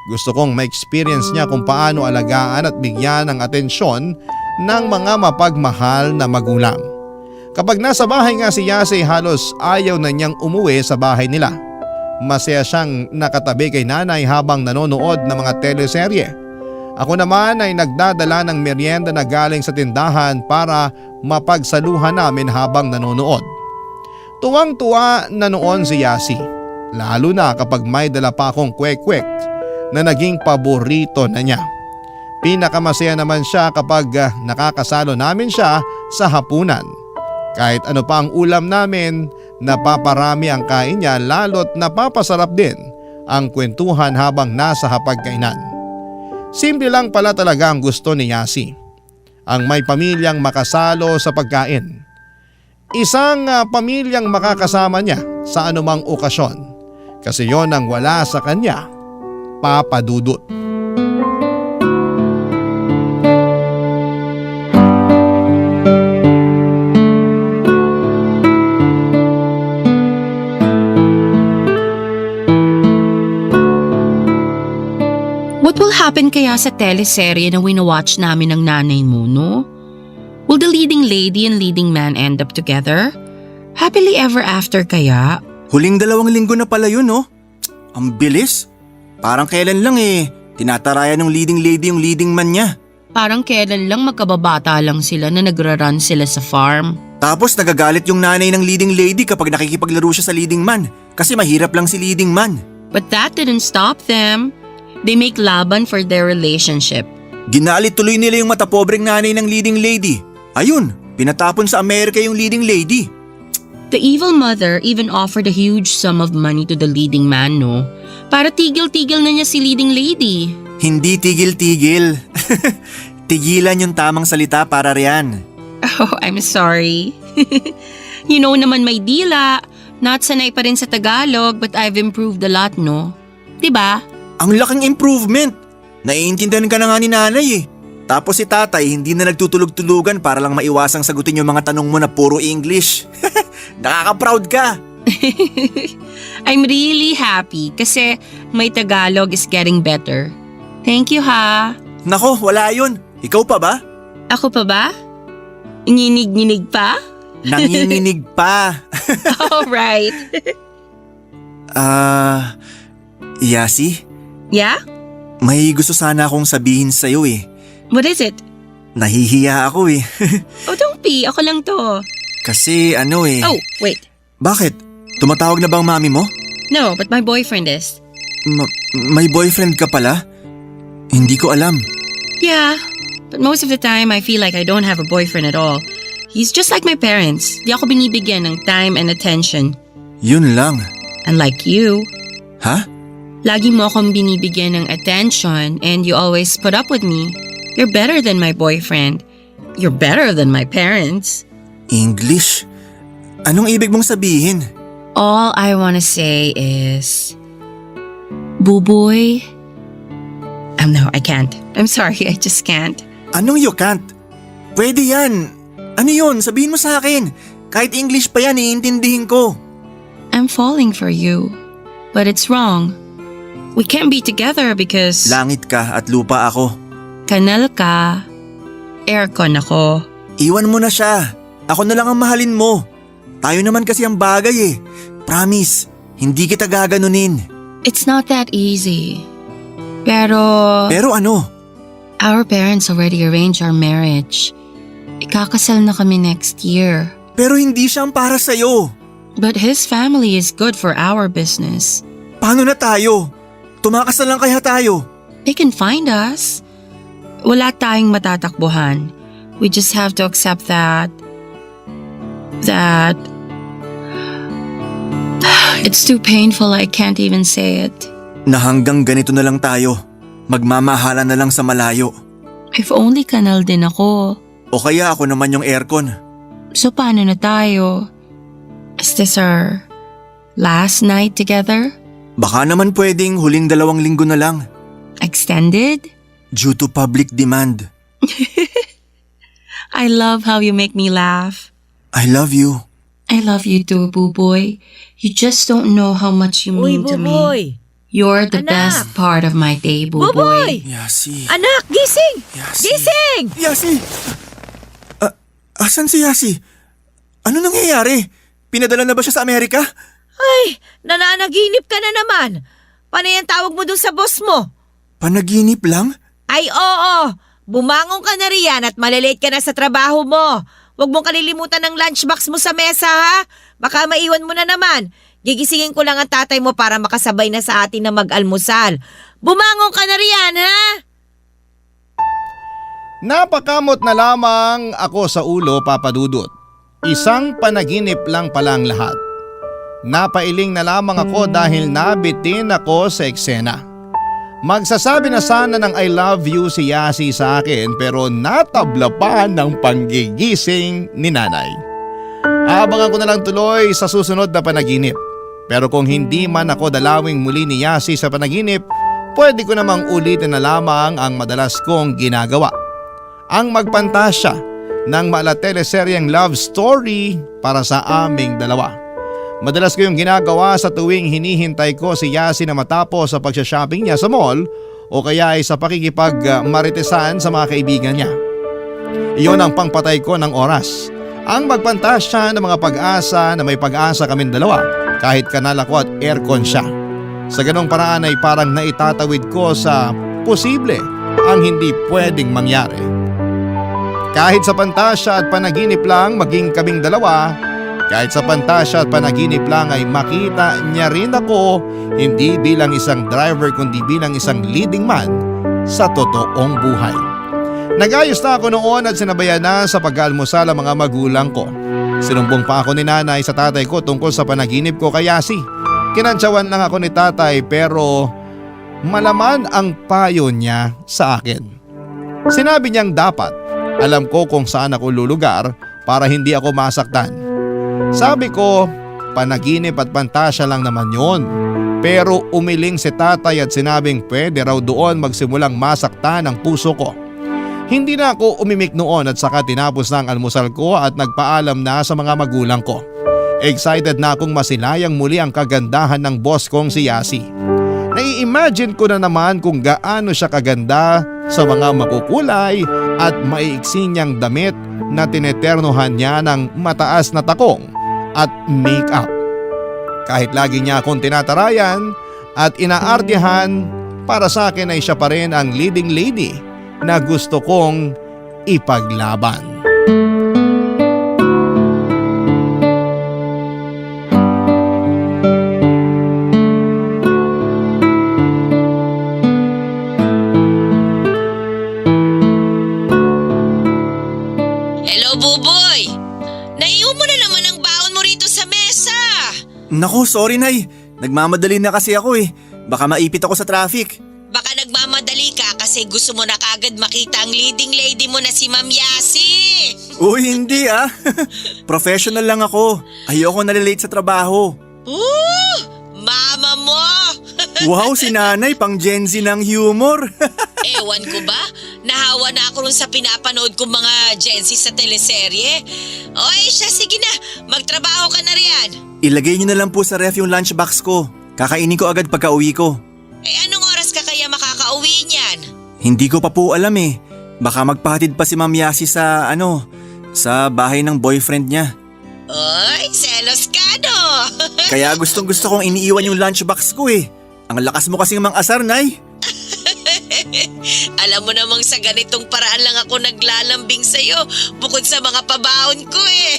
Speaker 1: Gusto kong ma-experience niya kung paano alagaan at bigyan ng atensyon ng mga mapagmahal na magulang. Kapag nasa bahay nga si Yasi, halos ayaw na niyang umuwi sa bahay nila. Masaya siyang nakatabi kay nanay habang nanonood ng mga teleserye. Ako naman ay nagdadala ng merienda na galing sa tindahan para mapagsaluhan namin habang nanonood. Tuwang-tuwa na noon si Yasi, lalo na kapag may dala pa akong kwek-kwek na naging paborito na niya. Pinakamasaya naman siya kapag nakakasalo namin siya sa hapunan. Kahit ano pa ang ulam namin, napaparami ang kain niya, lalo't napapasarap din ang kwentuhan habang nasa hapagkainan. Simple lang pala talaga ang gusto ni Yasi, ang may pamilyang makasalo sa pagkain. Isang pamilyang makakasama niya sa anumang okasyon, kasi yon ang wala sa kanya, Papa Dudut.
Speaker 3: What will happen kaya sa teleserye na winawatch namin ng nanay mo, no? Will the leading lady and leading man end up together? Happily ever after kaya?
Speaker 2: Huling 2 linggo na pala yun, no? Ang bilis. Parang kailan lang tinatarayan ng leading lady yung leading man niya.
Speaker 3: Parang kailan lang magkababata lang sila na nagra-run sila sa farm.
Speaker 2: Tapos nagagalit yung nanay ng leading lady kapag nakikipaglaro siya sa leading man kasi mahirap lang si leading man.
Speaker 3: But that didn't stop them. They make laban for their relationship.
Speaker 2: Ginalit tuloy nila yung matapobreng nanay ng leading lady. Ayun, pinatapon sa Amerika yung leading lady.
Speaker 3: The evil mother even offered a huge sum of money to the leading man, no? Para tigil-tigil na niya si leading lady.
Speaker 2: Hindi tigil-tigil. Tigilan yung tamang salita para riyan.
Speaker 3: Oh, I'm sorry. You know naman may dila. Not sanay pa rin sa Tagalog but I've improved a lot, no? Diba?
Speaker 2: Ang laking improvement. Naiintindihan ka na nga ni nanay. Tapos si tatay hindi na nagtutulog-tulugan para lang maiwasang sagutin yung mga tanong mo na puro English. Nakaka-proud ka.
Speaker 3: I'm really happy kasi my Tagalog is getting better. Thank you, ha.
Speaker 2: Nako, wala yun. Ikaw pa ba?
Speaker 3: Ako pa ba? Nginig-nginig pa?
Speaker 2: Nanginginig pa.
Speaker 3: Alright.
Speaker 2: Yasi?
Speaker 3: Yeah?
Speaker 2: May gusto sana akong sabihin sa'yo
Speaker 3: What is it?
Speaker 2: Nahihiya ako
Speaker 3: Oh, don't be. Ako lang to.
Speaker 2: Kasi
Speaker 3: Oh, wait.
Speaker 2: Bakit? Tumatawag na bang mami mo?
Speaker 3: No, but my boyfriend is.
Speaker 2: May boyfriend ka pala? Hindi ko alam.
Speaker 3: Yeah, but most of the time I feel like I don't have a boyfriend at all. He's just like my parents. Di ako binibigyan ng time and attention.
Speaker 2: Yun lang.
Speaker 3: Unlike you.
Speaker 2: Ha?
Speaker 3: Lagi mo akong binibigyan ng attention and you always put up with me. You're better than my boyfriend. You're better than my parents.
Speaker 2: English? Anong ibig mong sabihin?
Speaker 3: All I wanna say is... Buboy? No, I can't. I'm sorry, I just can't.
Speaker 2: Anong you can't? Pwede yan. Ano yun? Sabihin mo sa akin. Kahit English pa yan, iintindihin ko.
Speaker 3: I'm falling for you. But it's wrong. We can't be together because...
Speaker 2: Langit ka at lupa ako.
Speaker 3: Kanal ka. Aircon ako.
Speaker 2: Iwan mo na siya. Ako na lang ang mahalin mo. Tayo naman kasi ang bagay Promise, hindi kita gaganunin.
Speaker 3: It's not that easy. Pero
Speaker 2: ano?
Speaker 3: our parents already arranged our marriage. Ikakasal na kami next year.
Speaker 2: Pero hindi siya ang para sa'yo.
Speaker 3: But his family is good for our business.
Speaker 2: Paano na tayo? Tumakas na lang kaya tayo.
Speaker 3: They can find us. Wala tayong matatakbuhan. We just have to accept that it's too painful, I can't even say it.
Speaker 2: Na hanggang ganito na lang tayo. Magmamahala na lang sa malayo.
Speaker 3: If only kanal din ako.
Speaker 2: O kaya ako naman yung aircon.
Speaker 3: So paano na tayo? Is this our last night together?
Speaker 2: Baka naman pwedeng huling 2 linggo na lang.
Speaker 3: Extended?
Speaker 2: Due to public demand.
Speaker 3: I love how you make me laugh.
Speaker 2: I love you.
Speaker 3: I love you too, Buboy. You just don't know how much you
Speaker 6: Uy,
Speaker 3: mean to me.
Speaker 6: Buboy!
Speaker 3: You're the
Speaker 6: Anak!
Speaker 3: best part of my day, Buboy.
Speaker 6: Buboy!
Speaker 2: Yasi.
Speaker 6: Anak, gising!
Speaker 2: Yasi.
Speaker 6: Gising!
Speaker 2: Yasi! Asan si Yasi? Ano nangyayari? Pinadala na ba siya sa Amerika?
Speaker 6: Ay, nananaginip ka na naman. Paano yung tawag mo dun sa boss mo?
Speaker 2: Panaginip lang?
Speaker 6: Ay, oo. Bumangon ka na riyan at malilate ka na sa trabaho mo. Huwag mong kalilimutan ng lunchbox mo sa mesa, ha? Baka maiwan mo na naman. Gigisingin ko lang ang tatay mo para makasabay na sa atin na mag-almusal. Bumangon ka na riyan, ha?
Speaker 1: Napakamot na lamang ako sa ulo, Papa Dudut. Isang panaginip lang palang lahat. Napailing na lamang ako dahil nabitin ako sa eksena. Magsasabi na sana ng I love you si Yasi sa akin pero natabla pa ng panggigising ni nanay. Abangan ko na lang tuloy sa susunod na panaginip. Pero kung hindi man ako dalawing muli ni Yasi sa panaginip, pwede ko namang ulitin na lamang ang madalas kong ginagawa. Ang magpantasya ng teleseryeng love story para sa aming dalawa. Madalas ko yung ginagawa sa tuwing hinihintay ko si Yasi na matapos sa pagsha-shopping niya sa mall o kaya ay sa pakikipag-maritesan sa mga kaibigan niya. Iyon ang pangpatay ko ng oras. Ang magpantasya ng mga pag-asa na may pag-asa kaming dalawa kahit kanal ako at aircon siya. Sa ganong paraan ay parang naitatawid ko sa posible ang hindi pwedeng mangyari. Kahit sa pantasya at panaginip lang maging kaming dalawa, kahit sa pantasya at panaginip lang ay makita niya rin ako hindi bilang isang driver kundi bilang isang leading man sa totoong buhay. Nagayos na ako noon at sinabayan na sa pag-almusal ang mga magulang ko. Sinumbong pa ako ni nanay sa tatay ko tungkol sa panaginip ko kay Yasi. Kinantsawan lang ako ni tatay pero malaman ang payo niya sa akin. Sinabi niyang dapat alam ko kung saan ako lulugar para hindi ako masaktan. Sabi ko, panaginip at pantasya lang naman yon. Pero umiling si tatay at sinabing pwede raw doon magsimulang masaktan ang puso ko. Hindi na ako umimik noon at saka tinapos na ang almusal ko at nagpaalam na sa mga magulang ko. Excited na akong masilayang muli ang kagandahan ng boss kong si Yasi. Nai-imagine ko na naman kung gaano siya kaganda sa mga makukulay at maiiksi niyang damit na tineternohan niya ng mataas na takong at make-up. Kahit lagi niya akong tinatarayan at inaartihan, para sa akin ay siya pa rin ang leading lady na gusto kong ipaglaban.
Speaker 4: Hello, Buboy! Naiwan mo na naman ang baon mo rito sa mesa.
Speaker 2: Naku, sorry Nay. Nagmamadali na kasi ako eh. Baka maipit ako sa traffic.
Speaker 4: Baka nagmamadali ka kasi gusto mo na kagad makita ang leading lady mo na si Ma'am Yasi.
Speaker 2: Uy, hindi ah. Professional lang ako. Ayoko nalilate sa trabaho.
Speaker 4: Mama mo!
Speaker 2: Wow, si nanay pang Gen Z ng humor.
Speaker 4: Ewan ko ba? Nahawa na ako rin sa pinapanood kong mga Gen Z sa teleserye. Oy, siya, sige na. Magtrabaho ka na riyan.
Speaker 2: Ilagay niyo na lang po sa ref yung lunchbox ko. Kakainin ko agad pagka uwi ko.
Speaker 4: Anong oras ka kaya makakauwi niyan?
Speaker 2: Hindi ko pa po alam eh. Baka magpahatid pa si Ma'am Yasi sa sa bahay ng boyfriend niya.
Speaker 4: Oy, selos ka no?
Speaker 2: Kaya gustong gusto kong iniiwan yung lunchbox ko eh. Ang lakas mo kasing mang-asar, Nay.
Speaker 4: Alam mo namang sa ganitong paraan lang ako naglalambing sa'yo bukod sa mga pabaon ko eh.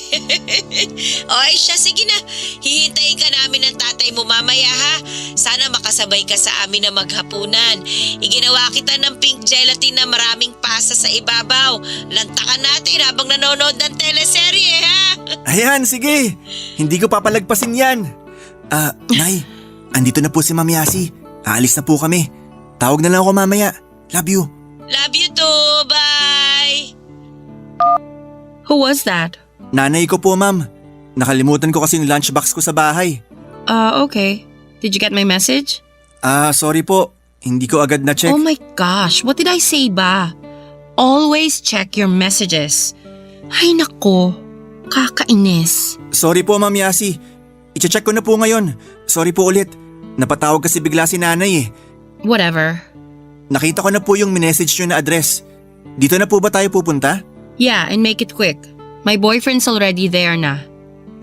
Speaker 4: Oy, siya, sige na. Hihintayin ka namin ng tatay mo mamaya ha. Sana makasabay ka sa amin na maghapunan. Iginawa kita ng pink gelatin na maraming pasa sa ibabaw. Lantakan natin habang nanonood ng teleserye ha.
Speaker 2: Ayan, sige. Hindi ko papalagpasin yan. Nay, andito na po si Ma'am Yasi. Aalis na po kami. Tawag na lang ako mamaya. Love you.
Speaker 4: Love you too. Bye!
Speaker 3: Who was that?
Speaker 2: Nanay ko po, ma'am. Nakalimutan ko kasi yung lunchbox ko sa bahay.
Speaker 3: Okay. Did you get my message?
Speaker 2: Sorry po. Hindi ko agad na-check.
Speaker 3: Oh my gosh, what did I say ba? Always check your messages. Ay nako, kakainis.
Speaker 2: Sorry po, Ma'am Yasi. I-check ko na po ngayon. Sorry po ulit. Napatawag kasi bigla si nanay eh.
Speaker 3: Whatever.
Speaker 2: Nakita ko na po yung minessage nyo na address. Dito na po ba tayo pupunta?
Speaker 3: Yeah, and make it quick. My boyfriend's already there na.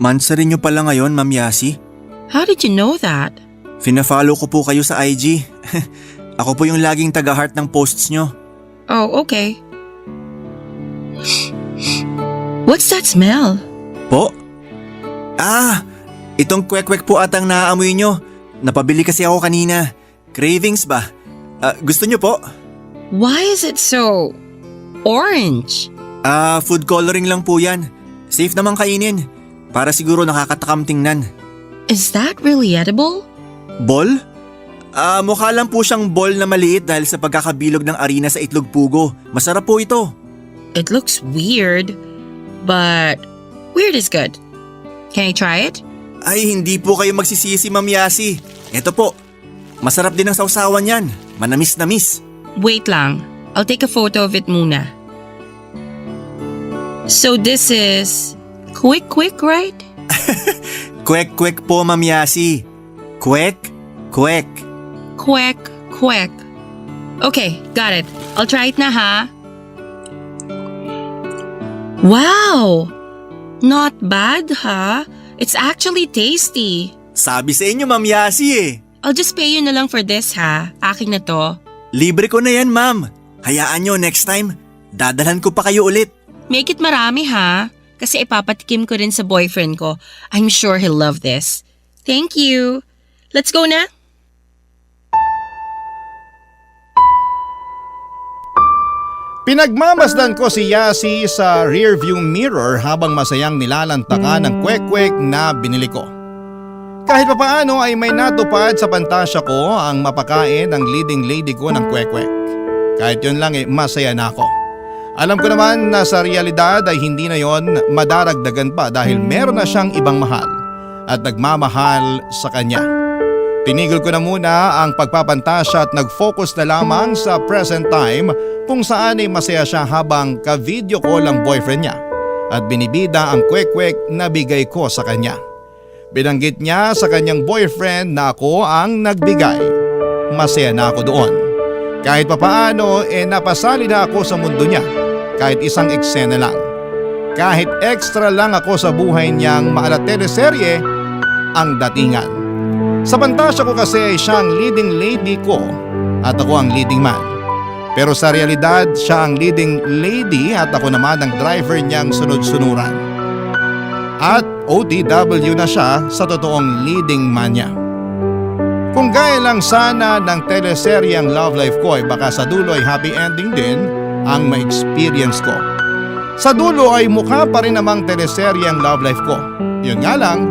Speaker 2: Mansa rin nyo pala ngayon, Ma'am Yasi.
Speaker 3: How did you know that?
Speaker 2: Fina-follow ko po kayo sa IG. Ako po yung laging taga-heart ng posts nyo.
Speaker 3: Oh, okay. What's that smell?
Speaker 2: Po? Itong kwek-kwek po atang naaamoy nyo. Napabili kasi ako kanina. Cravings ba? Gusto nyo po?
Speaker 3: Why is it so orange?
Speaker 2: Food coloring lang po yan. Safe naman kainin. Para siguro nakakatakam tingnan.
Speaker 3: Is that really edible?
Speaker 2: Ball? Mukha lang po siyang ball na maliit dahil sa pagkakabilog ng arena sa itlog pugo. Masarap po ito.
Speaker 3: It looks weird, but weird is good. Can I try it?
Speaker 2: Ay, hindi po kayo magsisisi, Ma'am Yasi. Ito po. Masarap din ang sausawan yan. Manamis-namis.
Speaker 3: Wait lang. I'll take a photo of it muna. So this is quick, right?
Speaker 2: Kwek-kwek po, Ma'am Yasi. Kwek-kwek.
Speaker 3: Quack. Okay, got it. I'll try it na ha. Wow! Not bad ha. It's actually tasty.
Speaker 2: Sabi sa inyo, Ma'am Yasi eh.
Speaker 3: I'll just pay you na lang for this ha. Akin na to.
Speaker 2: Libre ko na yan, ma'am. Hayaan nyo next time. Dadalhan ko pa kayo ulit.
Speaker 3: Make it marami ha. Kasi ipapatikim ko rin sa boyfriend ko. I'm sure he'll love this. Thank you. Let's go na.
Speaker 1: Pinagmamasdan ko si Yasi sa rearview mirror habang masayang nilalantakan ng kwek-kwek na binili ko. Kahit papaano ay may natupad sa pantasya ko ang mapakain ng leading lady ko ng kwek-kwek. Kahit yun lang masaya na ako. Alam ko naman na sa realidad ay hindi na yon madaragdagan pa dahil meron na siyang ibang mahal at nagmamahal sa kanya. Tinigil ko na muna ang pagpapantasya at nag-focus na lamang sa present time kung saan ay masaya siya habang ka-video call ang boyfriend niya at binibida ang kwek-kwek na bigay ko sa kanya. Binanggit niya sa kanyang boyfriend na ako ang nagbigay. Masaya na ako doon. Kahit papaano napasali na ako sa mundo niya kahit isang eksena lang. Kahit extra lang ako sa buhay niyang maala-teleserye ang datingan. Sa pantasya ko kasi ay siya ang leading lady ko at ako ang leading man. Pero sa realidad siya ang leading lady at ako naman ang driver niyang sunod-sunuran. At OTW na siya sa totoong leading man niya. Kung gaya lang sana ng teleseryang love life ko ay baka sa dulo ay happy ending din ang ma-experience ko. Sa dulo ay mukha pa rin namang teleseryang love life ko. Yun nga lang,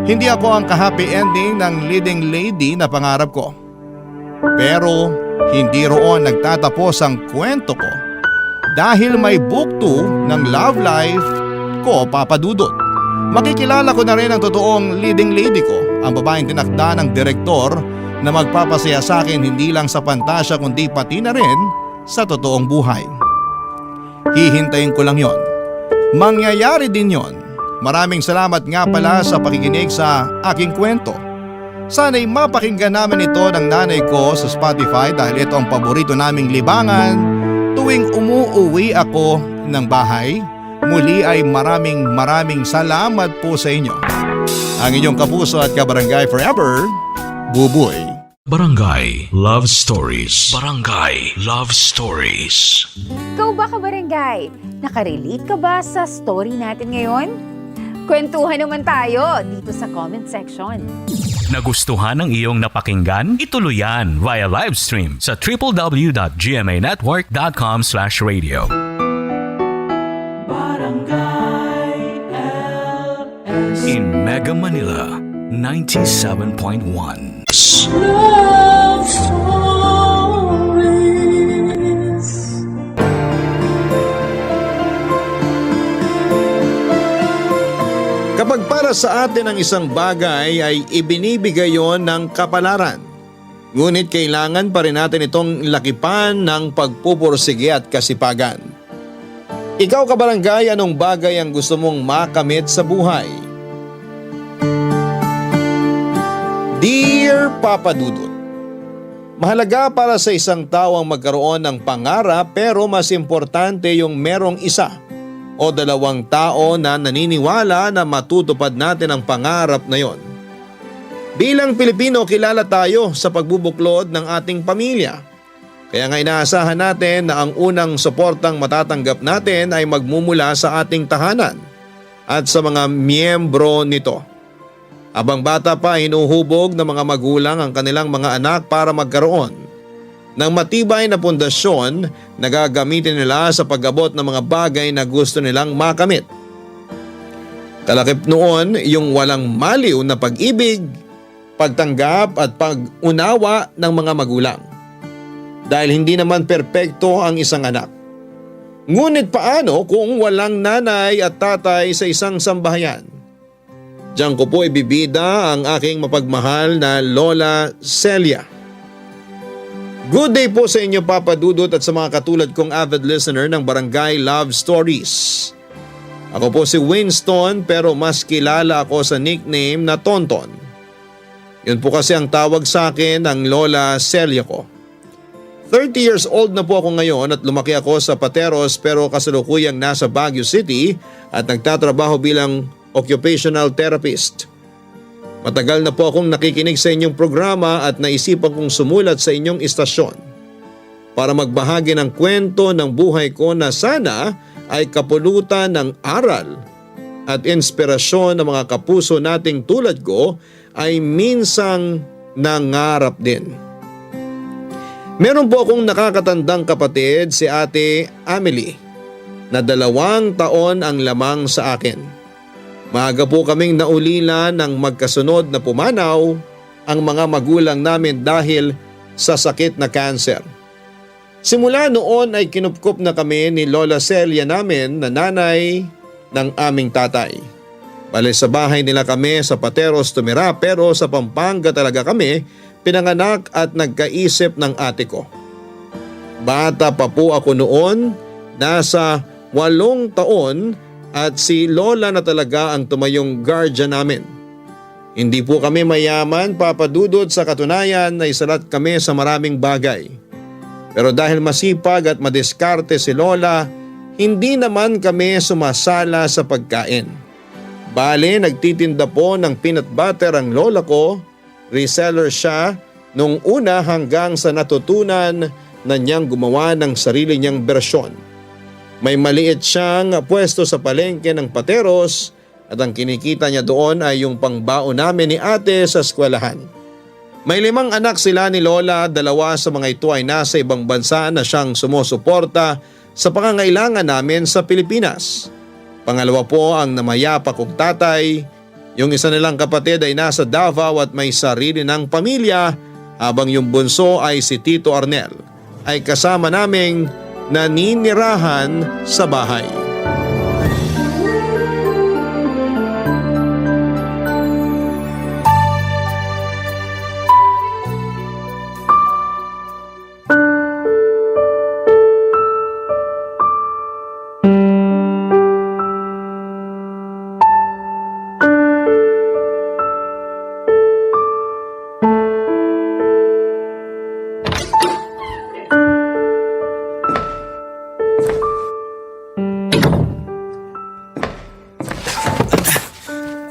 Speaker 1: hindi ako ang ka-happy ending ng leading lady na pangarap ko. Pero hindi roon nagtatapos ang kwento ko dahil may book 2 ng love life ko papadudot. Makikilala ko na rin ang totoong leading lady ko, ang babaeng tinakda ng direktor na magpapasaya sa akin hindi lang sa pantasya kundi pati na rin sa totoong buhay. Hihintayin ko lang yon. Mangyayari din yon. Maraming salamat nga pala sa pakikinig sa aking kwento. Sana'y mapakinggan namin ito ng nanay ko sa Spotify dahil ito ang paborito naming libangan tuwing umuuwi ako ng bahay. Muli ay maraming salamat po sa inyo. Ang inyong kapuso at kabarangay forever, Buboy.
Speaker 5: Barangay Love Stories. Barangay Love Stories.
Speaker 7: Ikaw ba kabarangay? Nakarelate ka ba sa story natin ngayon? Kwentuhan naman tayo dito sa comment section.
Speaker 8: Nagustuhan ng iyong napakinggan? Ituloy yan via live stream sa www.gmanetwork.com/radio. In Mega Manila, 97.1.
Speaker 1: Kapag para sa atin ang isang bagay ay ibinibigay yon ng kapalaran. Ngunit kailangan pa rin natin itong lakipan ng pagpupursige at kasipagan. Ikaw kabarangay, anong bagay ang gusto mong makamit sa buhay? Dear Papa Dudut, mahalaga para sa isang tao ang magkaroon ng pangarap pero mas importante yung merong isa o dalawang tao na naniniwala na matutupad natin ang pangarap na yon. Bilang Pilipino, kilala tayo sa pagbubuklod ng ating pamilya. Kaya nga inaasahan natin na ang unang suportang matatanggap natin ay magmumula sa ating tahanan at sa mga miyembro nito. Habang bata pa, hinuhubog ng mga magulang ang kanilang mga anak para magkaroon ng matibay na pundasyon na gagamitin nila sa pag-abot ng mga bagay na gusto nilang makamit. Kalakip noon yung walang maliw na pag-ibig, pagtanggap at pag-unawa ng mga magulang. Dahil hindi naman perpekto ang isang anak. Ngunit paano kung walang nanay at tatay sa isang sambahayan? Diyan ko po ibibida ang aking mapagmahal na Lola Celia. Good day po sa inyo Papa Dudut at sa mga katulad kong avid listener ng Barangay Love Stories. Ako po si Winston pero mas kilala ako sa nickname na Tonton. Yun po kasi ang tawag sa akin ng Lola Celia ko. 30 years old na po ako ngayon at lumaki ako sa Pateros pero kasalukuyang nasa Baguio City at nagtatrabaho bilang occupational therapist. Matagal na po akong nakikinig sa inyong programa at naisipan kong sumulat sa inyong istasyon para magbahagi ng kwento ng buhay ko na sana ay kapulutan ng aral at inspirasyon ng mga kapuso nating tulad ko ay minsang nangarap din. Meron po akong nakakatandang kapatid si Ate Amelie na 2 taon ang lamang sa akin. Maaga po kaming naulila ng magkasunod na pumanaw ang mga magulang namin dahil sa sakit na cancer. Simula noon ay kinupkup na kami ni Lola Celia namin na nanay ng aming tatay. Bale sa bahay nila kami sa Pateros tumira pero sa Pampanga talaga kami pinanganak at nagkaisip ng ate ko. Bata pa po ako noon, nasa 8 taon at si Lola na talaga ang tumayong guardian namin. Hindi po kami mayaman, Papa Dudut, sa katunayan na isalat kami sa maraming bagay. Pero dahil masipag at madiskarte si Lola, hindi naman kami sumasala sa pagkain. Bale, nagtitinda po ng peanut butter ang lola ko, reseller siya nung una hanggang sa natutunan na niyang gumawa ng sarili niyang bersyon. May maliit siyang pwesto sa palengke ng Pateros at ang kinikita niya doon ay yung pangbaon namin ni ate sa eskwelahan. May 5 anak sila ni Lola, 2 sa mga ito ay nasa ibang bansa na siyang sumusuporta sa pangangailangan namin sa Pilipinas. Pangalawa po ang namayapa kong tatay. Yung isa nilang kapatid ay nasa Davao at may sarili ng pamilya habang yung bunso ay si Tito Arnel ay kasama naming naninirahan sa bahay.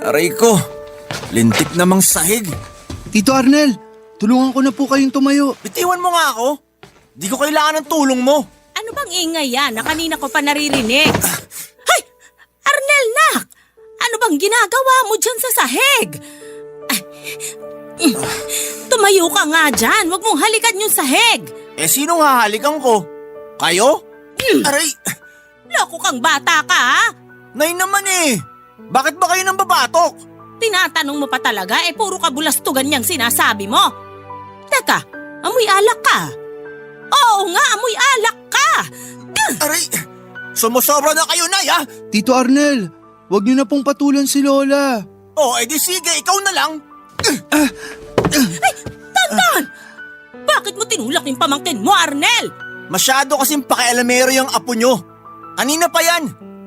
Speaker 2: Aray ko, lintik namang sahig.
Speaker 9: Tito Arnel, tulungan ko na po kayong tumayo.
Speaker 2: Bitiwan mo nga ako. Di ko kailangan ng tulong mo.
Speaker 6: Ano bang ingay yan na kanina ko pa naririnig? Hay! Arnel, nak! Ano bang ginagawa mo dyan sa sahig? Tumayo ka nga dyan. Huwag mong halikan yung sahig.
Speaker 2: Eh sinong hahalikan ko? Kayo? Aray!
Speaker 6: Loko kang bata ka, ha?
Speaker 2: Nay naman eh. Bakit ba kayo nang babatok?
Speaker 10: Tinatanong mo pa talaga, puro kabulastugan niyang sinasabi mo. Teka, amoy alak ka. Oo nga, amoy alak ka.
Speaker 2: Aray! Sumusobra na kayo, Nay, ha?
Speaker 9: Tito Arnel, wag niyo na pong patulan si Lola.
Speaker 2: Edi sige, ikaw na lang.
Speaker 10: Tonton! Bakit mo tinulak yung pamangkin mo, Arnel?
Speaker 2: Masyado kasing pakialamero yung apo nyo. Kanina pa yan.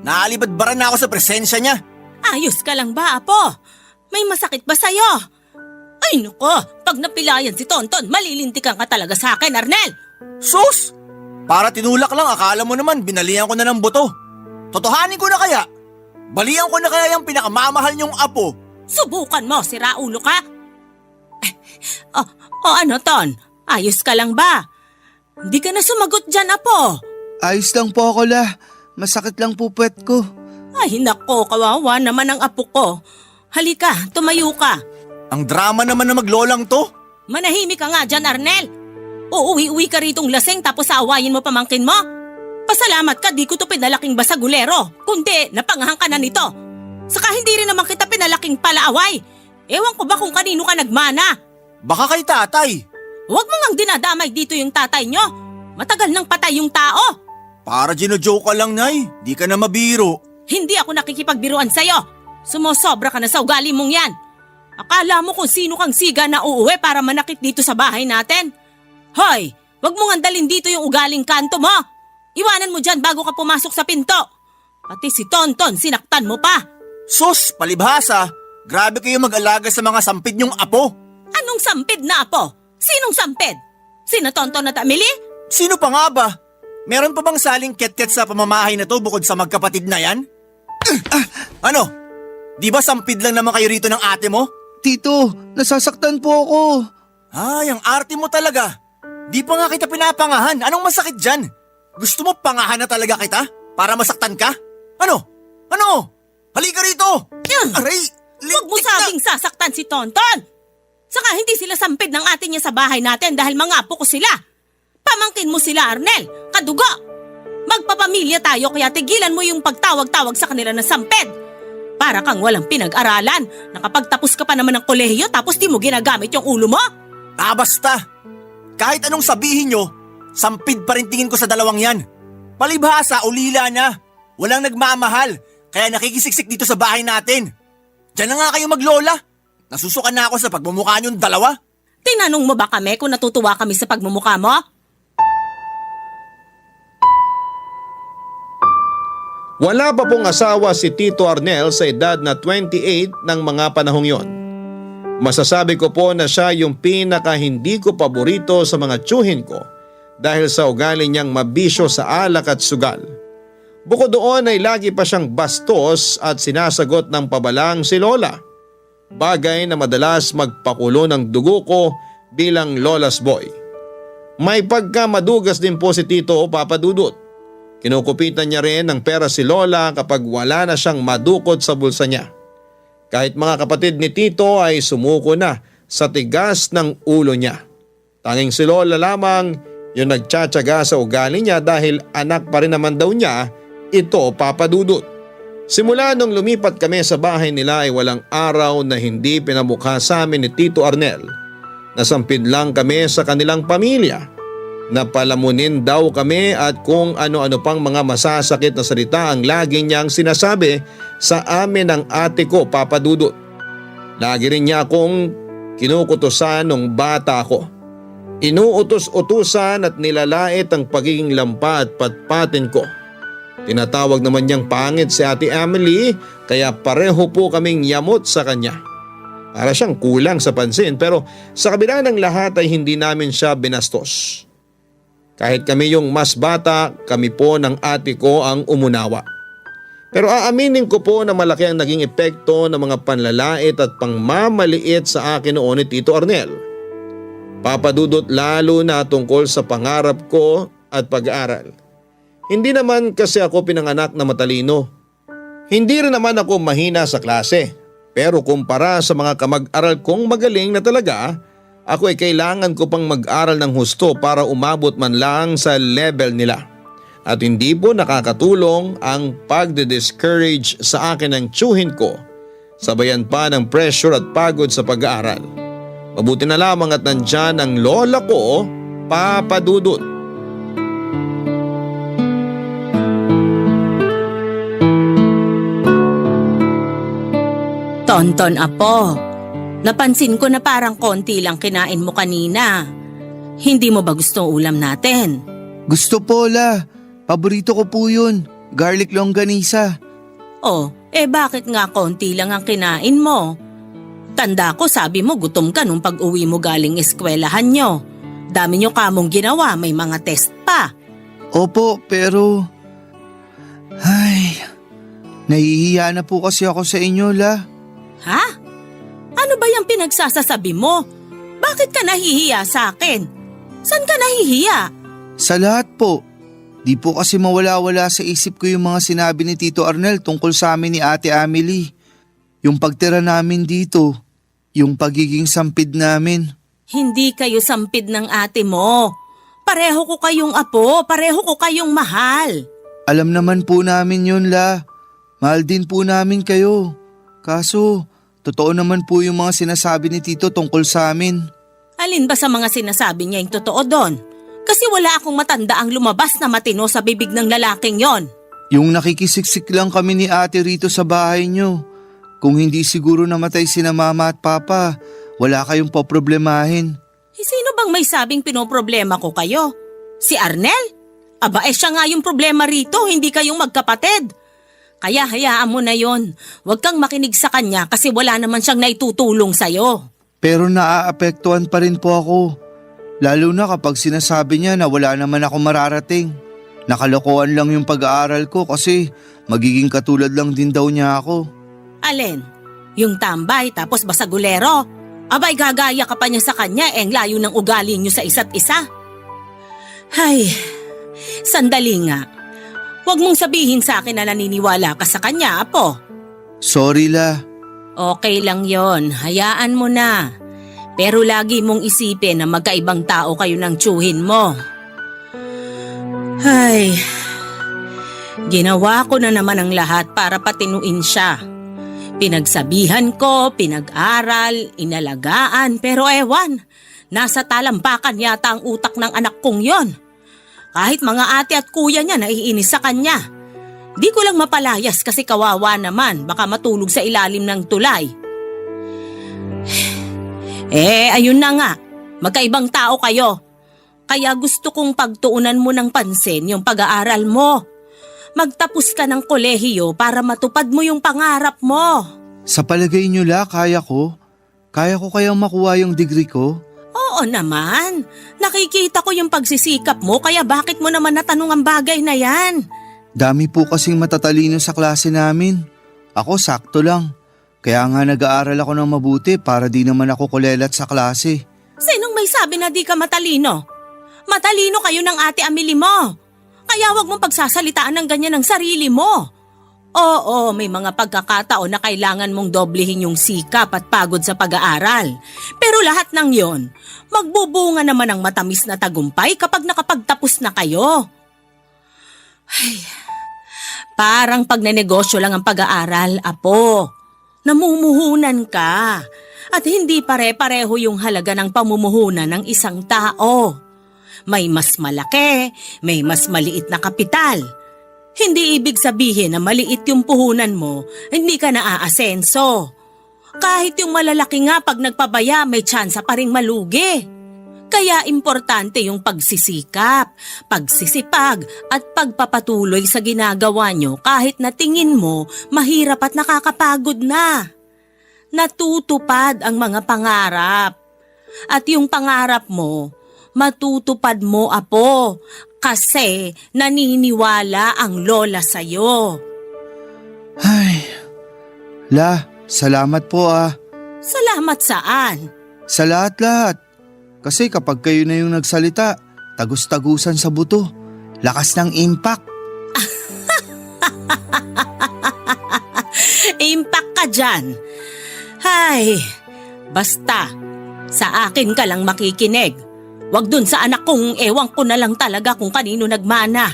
Speaker 2: Naalibadbaran na ako sa presensya niya.
Speaker 10: Ayos ka lang ba, Apo? May masakit ba sa'yo? Ay nako, pag napilayan si Tonton, malilintikan ka talaga sa akin, Arnel.
Speaker 2: Sus! Para tinulak lang, akala mo naman binalian ko na ng buto. Totohanin ko na kaya? Balian ko na kaya yung pinakamamahal niyong apo?
Speaker 10: Subukan mo, si Raulo ka. Ano, Ton? Ayos ka lang ba? Hindi ka na sumagot dyan, Apo.
Speaker 9: Ayos lang po ako, La. Masakit lang po puwet ko.
Speaker 10: Ay nako, kawawa naman ang apo ko. Halika, tumayo ka.
Speaker 2: Ang drama naman na maglolang to.
Speaker 10: Manahimik ka nga dyan, Arnel. Uuwi-uwi ka ritong lasing tapos aawayin mo pamangkin mo. Pasalamat ka, di ko to pinalaking basagulero. Kundi, napangahan ka na nito. Saka hindi rin naman kita pinalaking palaaway. Ewan ko ba kung kanino ka nagmana?
Speaker 2: Baka kay tatay.
Speaker 10: Huwag mo ngang dinadamay dito yung tatay nyo. Matagal nang patay yung tao.
Speaker 2: Para gino-joke ka lang, Nay. Di ka na mabiro.
Speaker 10: Hindi ako nakikipagbiruan sa'yo. Sumosobra ka na sa ugali mong yan. Akala mo kung sino kang siga na uuwi para manakit dito sa bahay natin? Hoy, wag mo ngandalin dito yung ugaling kanto mo. Iwanan mo dyan bago ka pumasok sa pinto. Pati si Tonton, sinaktan mo pa.
Speaker 2: Sus, palibhasa. Grabe kayo mag-alaga sa mga sampid niyong apo.
Speaker 10: Anong sampid na apo? Sinong sampid? Sina Tonton at Amelie?
Speaker 2: Sino pa nga ba? Meron pa bang saling ket-ket sa pamamahay na to bukod sa magkapatid na yan? Ano? Di ba sampid lang naman kayo rito ng ate mo?
Speaker 9: Tito, nasasaktan po ako.
Speaker 2: Ay, ang arte mo talaga. Di pa nga kita pinapangahan. Anong masakit dyan? Gusto mo pangahan na talaga kita? Para masaktan ka? Ano? Ano? Halika rito! Aray!
Speaker 10: Huwag mo sabing sasaktan si Tonton! Saka hindi sila sampid ng ate niya sa bahay natin dahil mga apo ko sila. Pamangkin mo sila, Arnel. Kadugo! Magpapamilya tayo kaya tigilan mo yung pagtawag-tawag sa kanila na sampid. Para kang walang pinag-aralan. Nakapagtapos ka pa naman ng kolehiyo tapos di mo ginagamit yung ulo mo?
Speaker 2: Basta! Kahit anong sabihin nyo, sampid pa rin tingin ko sa dalawang yan. Palibhasa, ulila na. Walang nagmamahal, kaya nakikisiksik dito sa bahay natin. Diyan na nga kayo maglola. Nasusukan na ako sa pagmumukha niyong dalawa.
Speaker 10: Tinanong mo ba kami kung natutuwa kami sa pagmumukha mo?
Speaker 1: Wala pa pong asawa si Tito Arnel sa edad na 28 ng mga panahong yon. Masasabi ko po na siya yung pinaka hindi ko paborito sa mga tiyuhin ko dahil sa ugali niyang mabisyo sa alak at sugal. Bukod doon ay lagi pa siyang bastos at sinasagot ng pabalang si Lola. Bagay na madalas magpakulo ng dugo ko bilang Lola's boy. May pagkamadugas din po si Tito o Papa Dudut. Kinukupitan niya rin ng pera si Lola kapag wala na siyang madukot sa bulsa niya. Kahit mga kapatid ni Tito ay sumuko na sa tigas ng ulo niya. Tanging si Lola lamang yung nagtsatsaga sa ugali niya dahil anak pa rin naman daw niya ito, Papa Dudut. Simula nung lumipat kami sa bahay nila ay walang araw na hindi pinamukha sa amin ni Tito Arnel. Nasampid lang kami sa kanilang pamilya. Napalamunin daw kami at kung ano-ano pang mga masasakit na salita ang lagi niyang sinasabi sa amin ng ate ko, Papa Dudut. Lagi rin niya akong kinukutusan nung bata ako. Inuutos-utusan at nilalait ang pagiging lampa at patpatin ko. Tinatawag naman niyang pangit si Ate Emily kaya pareho po kaming yamot sa kanya. Para siyang kulang sa pansin pero sa kabila ng lahat ay hindi namin siya binastos. Kahit kami yung mas bata, kami po ng ate ko ang umunawa. Pero aaminin ko po na malaki ang naging epekto ng mga panlalait at pangmamaliit sa akin noon ni Tito Arnel. Papadudot lalo na tungkol sa pangarap ko at pag-aaral. Hindi naman kasi ako pinanganak na matalino. Hindi rin naman ako mahina sa klase. Pero kumpara sa mga kamag-aral kong magaling na talaga, ako ay kailangan ko pang mag-aral ng husto para umabot man lang sa level nila. At hindi po nakakatulong ang pagde-discourage sa akin ng tiyuhin ko sabayan pa ng pressure at pagod sa pag-aaral. Mabuti na lamang at nandyan ang lola ko, Papa Dudut.
Speaker 10: Tonton, apo. Napansin ko na parang konti lang kinain mo kanina. Hindi mo ba gusto ulam natin?
Speaker 9: Gusto po, La. Paborito ko po yun. Garlic longganisa.
Speaker 10: Oh, bakit nga konti lang ang kinain mo? Tanda ko sabi mo gutom ka nung pag-uwi mo galing eskwelahan nyo. Dami nyo kamong ginawa, may mga test pa.
Speaker 9: Opo, pero... Ay... Nahihiya na po kasi ako sa inyo, La.
Speaker 10: Ha? Ano ba yung pinagsasasabi mo? Bakit ka nahihiya sa akin? Saan ka nahihiya?
Speaker 9: Sa lahat po. Di po kasi mawala-wala sa isip ko yung mga sinabi ni Tito Arnel tungkol sa amin ni Ate Amelie. Yung pagtira namin dito. Yung pagiging sampid namin.
Speaker 10: Hindi kayo sampid ng ate mo. Pareho ko kayong apo, pareho ko kayong mahal.
Speaker 9: Alam naman po namin yun, La. Mahal din po namin kayo. Kaso, totoo naman po yung mga sinasabi ni Tito tungkol sa amin.
Speaker 10: Alin ba sa mga sinasabi niya yung totoo doon? Kasi wala akong matanda ang lumabas na matino sa bibig ng lalaking yon.
Speaker 9: Yung nakikisiksik lang kami ni ate rito sa bahay nyo. Kung hindi siguro namatay sina mama at papa, wala kayong poproblemahin.
Speaker 10: Sino bang may sabing pinoproblema ko kayo? Si Arnel? Aba siya nga yung problema rito, hindi kayong magkapatid. Kaya hayaan mo na yon. Huwag kang makinig sa kanya kasi wala naman siyang naitutulong sa'yo.
Speaker 9: Pero naaapektuhan pa rin po ako. Lalo na kapag sinasabi niya na wala naman ako mararating. Nakalokohan lang yung pag-aaral ko kasi magiging katulad lang din daw niya ako.
Speaker 10: Alin? Yung tambay tapos basagulero? Abay gagaya ka pa niya sa kanya ang layo ng ugali niyo sa isa't isa. Ay, sandali nga. Huwag mong sabihin sa akin na naniniwala ka sa kanya, apo.
Speaker 9: Sorry, La.
Speaker 10: Okay lang yon, hayaan mo na. Pero lagi mong isipin na magkaibang tao kayo ng tiyuhin mo. Ay, ginawa ko na naman ang lahat para patinuin siya. Pinagsabihan ko, pinag-aral, inalagaan, pero ewan, nasa talampakan yata ang utak ng anak kong yon. Kahit mga ate at kuya niya naiinis sa kanya. Di ko lang mapalayas kasi kawawa naman, baka matulog sa ilalim ng tulay. Ayun na nga, magkaibang tao kayo. Kaya gusto kong pagtuunan mo ng pansin yung pag-aaral mo. Magtapos ka ng kolehiyo para matupad mo yung pangarap mo.
Speaker 9: Sa palagay niyo, La, kaya ko? Kaya ko kayang makuha yung degree ko?
Speaker 10: Oo naman, nakikita ko yung pagsisikap mo kaya bakit mo naman natanong ang bagay na yan?
Speaker 9: Dami po kasing matatalino sa klase namin. Ako sakto lang. Kaya nga nag-aaral ako ng mabuti para di naman ako kulelat sa klase.
Speaker 10: Sinong may sabi na di ka matalino? Matalino kayo ng Ate Amelie mo. Kaya wag mong pagsasalitaan ng ganyan ng sarili mo. Oo, may mga pagkakataon na kailangan mong doblehin yung sikap at pagod sa pag-aaral. Pero lahat ng yon, magbubunga naman ang matamis na tagumpay kapag nakapagtapos na kayo. Ay, parang pag nanegosyo lang ang pag-aaral, apo. Namumuhunan ka at hindi pare-pareho yung halaga ng pamumuhunan ng isang tao. May mas malaki, may mas maliit na kapital. Hindi ibig sabihin na maliit yung puhunan mo, hindi ka naaasenso. Kahit yung malalaki nga pag nagpabaya may tsansa pa ring malugi. Kaya importante yung pagsisikap, pagsisipag at pagpapatuloy sa ginagawa nyo kahit na tingin mo mahirap at nakakapagod na. Natutupad ang mga pangarap. At yung pangarap mo, matutupad mo, apo, kasi naniniwala ang lola sa'yo.
Speaker 9: Ay, La, salamat po ah.
Speaker 10: Salamat saan?
Speaker 9: Sa lahat-lahat. Kasi kapag kayo na yung nagsalita, tagus-tagusan sa buto. Lakas ng impact.
Speaker 10: Impact ka dyan. Ay, basta, sa akin ka lang makikinig. Wag dun sa anak kong ewan ko na lang talaga kung kanino nagmana.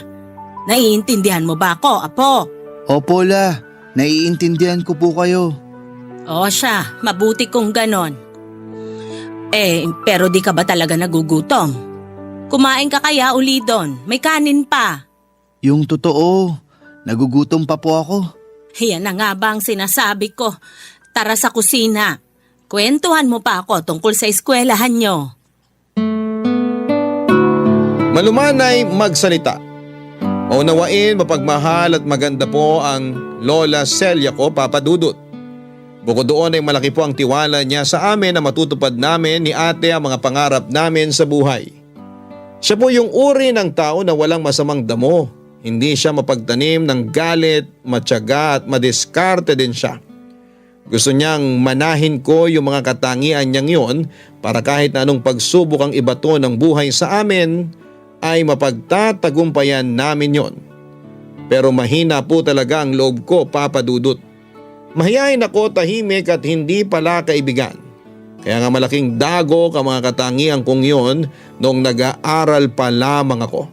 Speaker 10: Naiintindihan mo ba ako, apo?
Speaker 9: Opo, La. Naiintindihan ko po kayo.
Speaker 10: O siya, mabuti kung ganon. Pero di ka ba talaga nagugutom? Kumain ka kaya uli doon, may kanin pa.
Speaker 9: Yung totoo, nagugutom pa po ako.
Speaker 10: Yan na nga ba ang sinasabi ko? Tara sa kusina. Kwentuhan mo pa ako tungkol sa eskwelahan nyo.
Speaker 1: Malumanay magsalita. Maunawain, mapagmahal at maganda po ang Lola Celia ko, Papa Dudut. Bukod doon ay malaki po ang tiwala niya sa amin na matutupad namin ni ate ang mga pangarap namin sa buhay. Siya po yung uri ng tao na walang masamang damo. Hindi siya mapagtanim ng galit, matyaga at madiskarte din siya. Gusto niyang manahin ko yung mga katangian niyang yon para kahit na anong pagsubok ang ibato ng buhay sa amin ay mapagtatagumpayan namin yon. Pero mahina po talaga ang loob ko, Papa Dudut. Mahiyain ako, tahimik at hindi pala kaibigan. Kaya nga malaking dagok ang mga katangian kong yon noong nag-aaral pa lamang ako.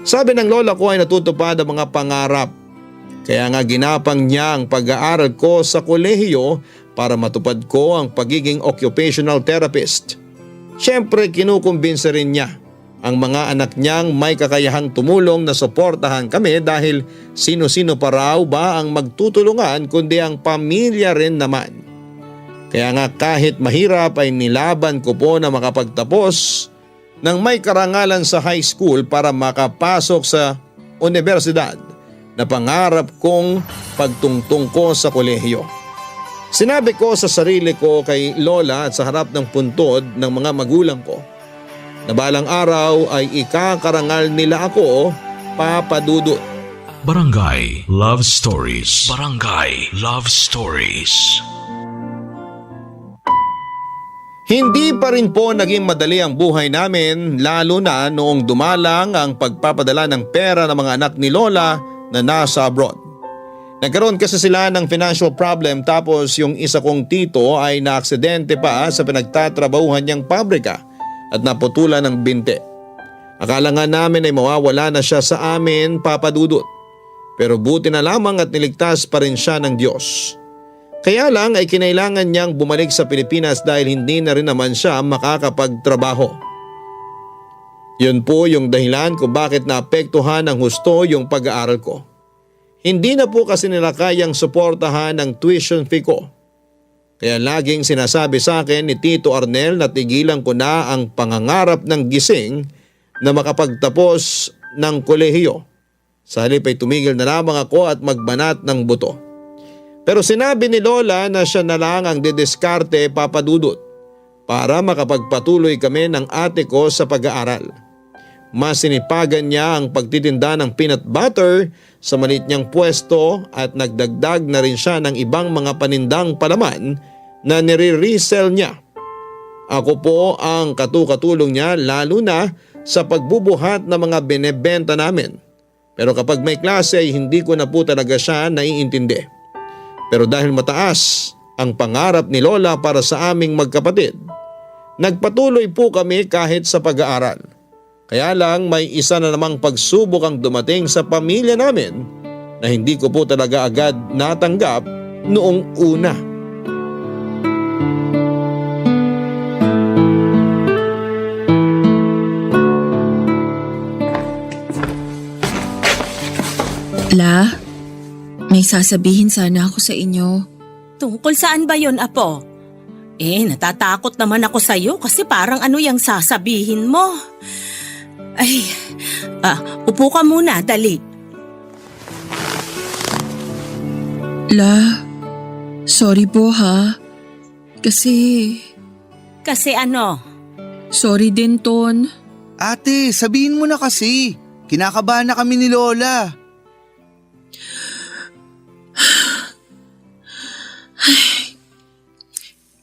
Speaker 1: Sabi ng lola ko ay natutupad ang mga pangarap. Kaya nga ginapang niya ang pag-aaral ko sa kolehiyo para matupad ko ang pagiging occupational therapist. Siyempre kinukumbinsa rin niya ang mga anak niyang may kakayahang tumulong na suportahan kami dahil sino-sino pa raw ba ang magtutulungan kundi ang pamilya rin naman. Kaya nga kahit mahirap ay nilaban ko po na makapagtapos ng may karangalan sa high school para makapasok sa universidad na pangarap kong pagtungtong ko sa kolehiyo. Sinabi ko sa sarili ko kay Lola at sa harap ng puntod ng mga magulang ko na balang araw ay ikakarangal nila ako, Papa Dudut.
Speaker 5: Barangay Love Stories. Barangay Love Stories.
Speaker 1: Hindi pa rin po naging madali ang buhay namin lalo na noong dumalang ang pagpapadala ng pera ng mga anak ni Lola na nasa abroad. Nagkaroon kasi sila ng financial problem tapos yung isa kong tito ay naaksidente pa sa pinagtatrabahuhan niyang pabrika at naputulan ng binte. Akala nga namin ay mawawala na siya sa amin, Papa Dudut. Pero buti na lamang at niligtas pa rin siya ng Diyos. Kaya lang ay kinailangan niyang bumalik sa Pilipinas dahil hindi na rin naman siya makakapagtrabaho. Yun po yung dahilan kung bakit naapektuhan ng husto yung pag-aaral ko. Hindi na po kasi nila kayang suportahan ang tuition fee ko. Kaya laging sinasabi sa akin ni Tito Arnel na tigilan ko na ang pangangarap ng gising na makapagtapos ng kolehiyo. Sa halip ay tumigil na lamang ako at magbanat ng buto. Pero sinabi ni Lola na siya na lang ang didiskarte, Papa Dudut, para makapagpatuloy kami ng ate ko sa pag-aaral. Mas sinipagan niya ang pagtitinda ng peanut butter sa maliit niyang pwesto at nagdagdag na rin siya ng ibang mga panindang palaman na nire-resell niya. Ako po ang katukatulong niya lalo na sa pagbubuhat ng mga binebenta namin. Pero kapag may klase ay hindi ko na po talaga siya naiintindi. Pero dahil mataas ang pangarap ni Lola para sa aming magkapatid, nagpatuloy po kami kahit sa pag-aaral. Kaya lang may isa na namang pagsubok ang dumating sa pamilya namin na hindi ko po talaga agad natanggap noong una.
Speaker 3: La, may sasabihin sana ako sa inyo.
Speaker 10: Tungkol saan ba yon, Apo? Natatakot naman ako sa'yo kasi parang ano yung sasabihin mo. Ay, upo ka muna, dali.
Speaker 3: La, sorry po ha. Kasi
Speaker 10: ano?
Speaker 3: sorry din, Ton.
Speaker 9: Ate, sabihin mo na kasi. Kinakabahan na kami ni Lola.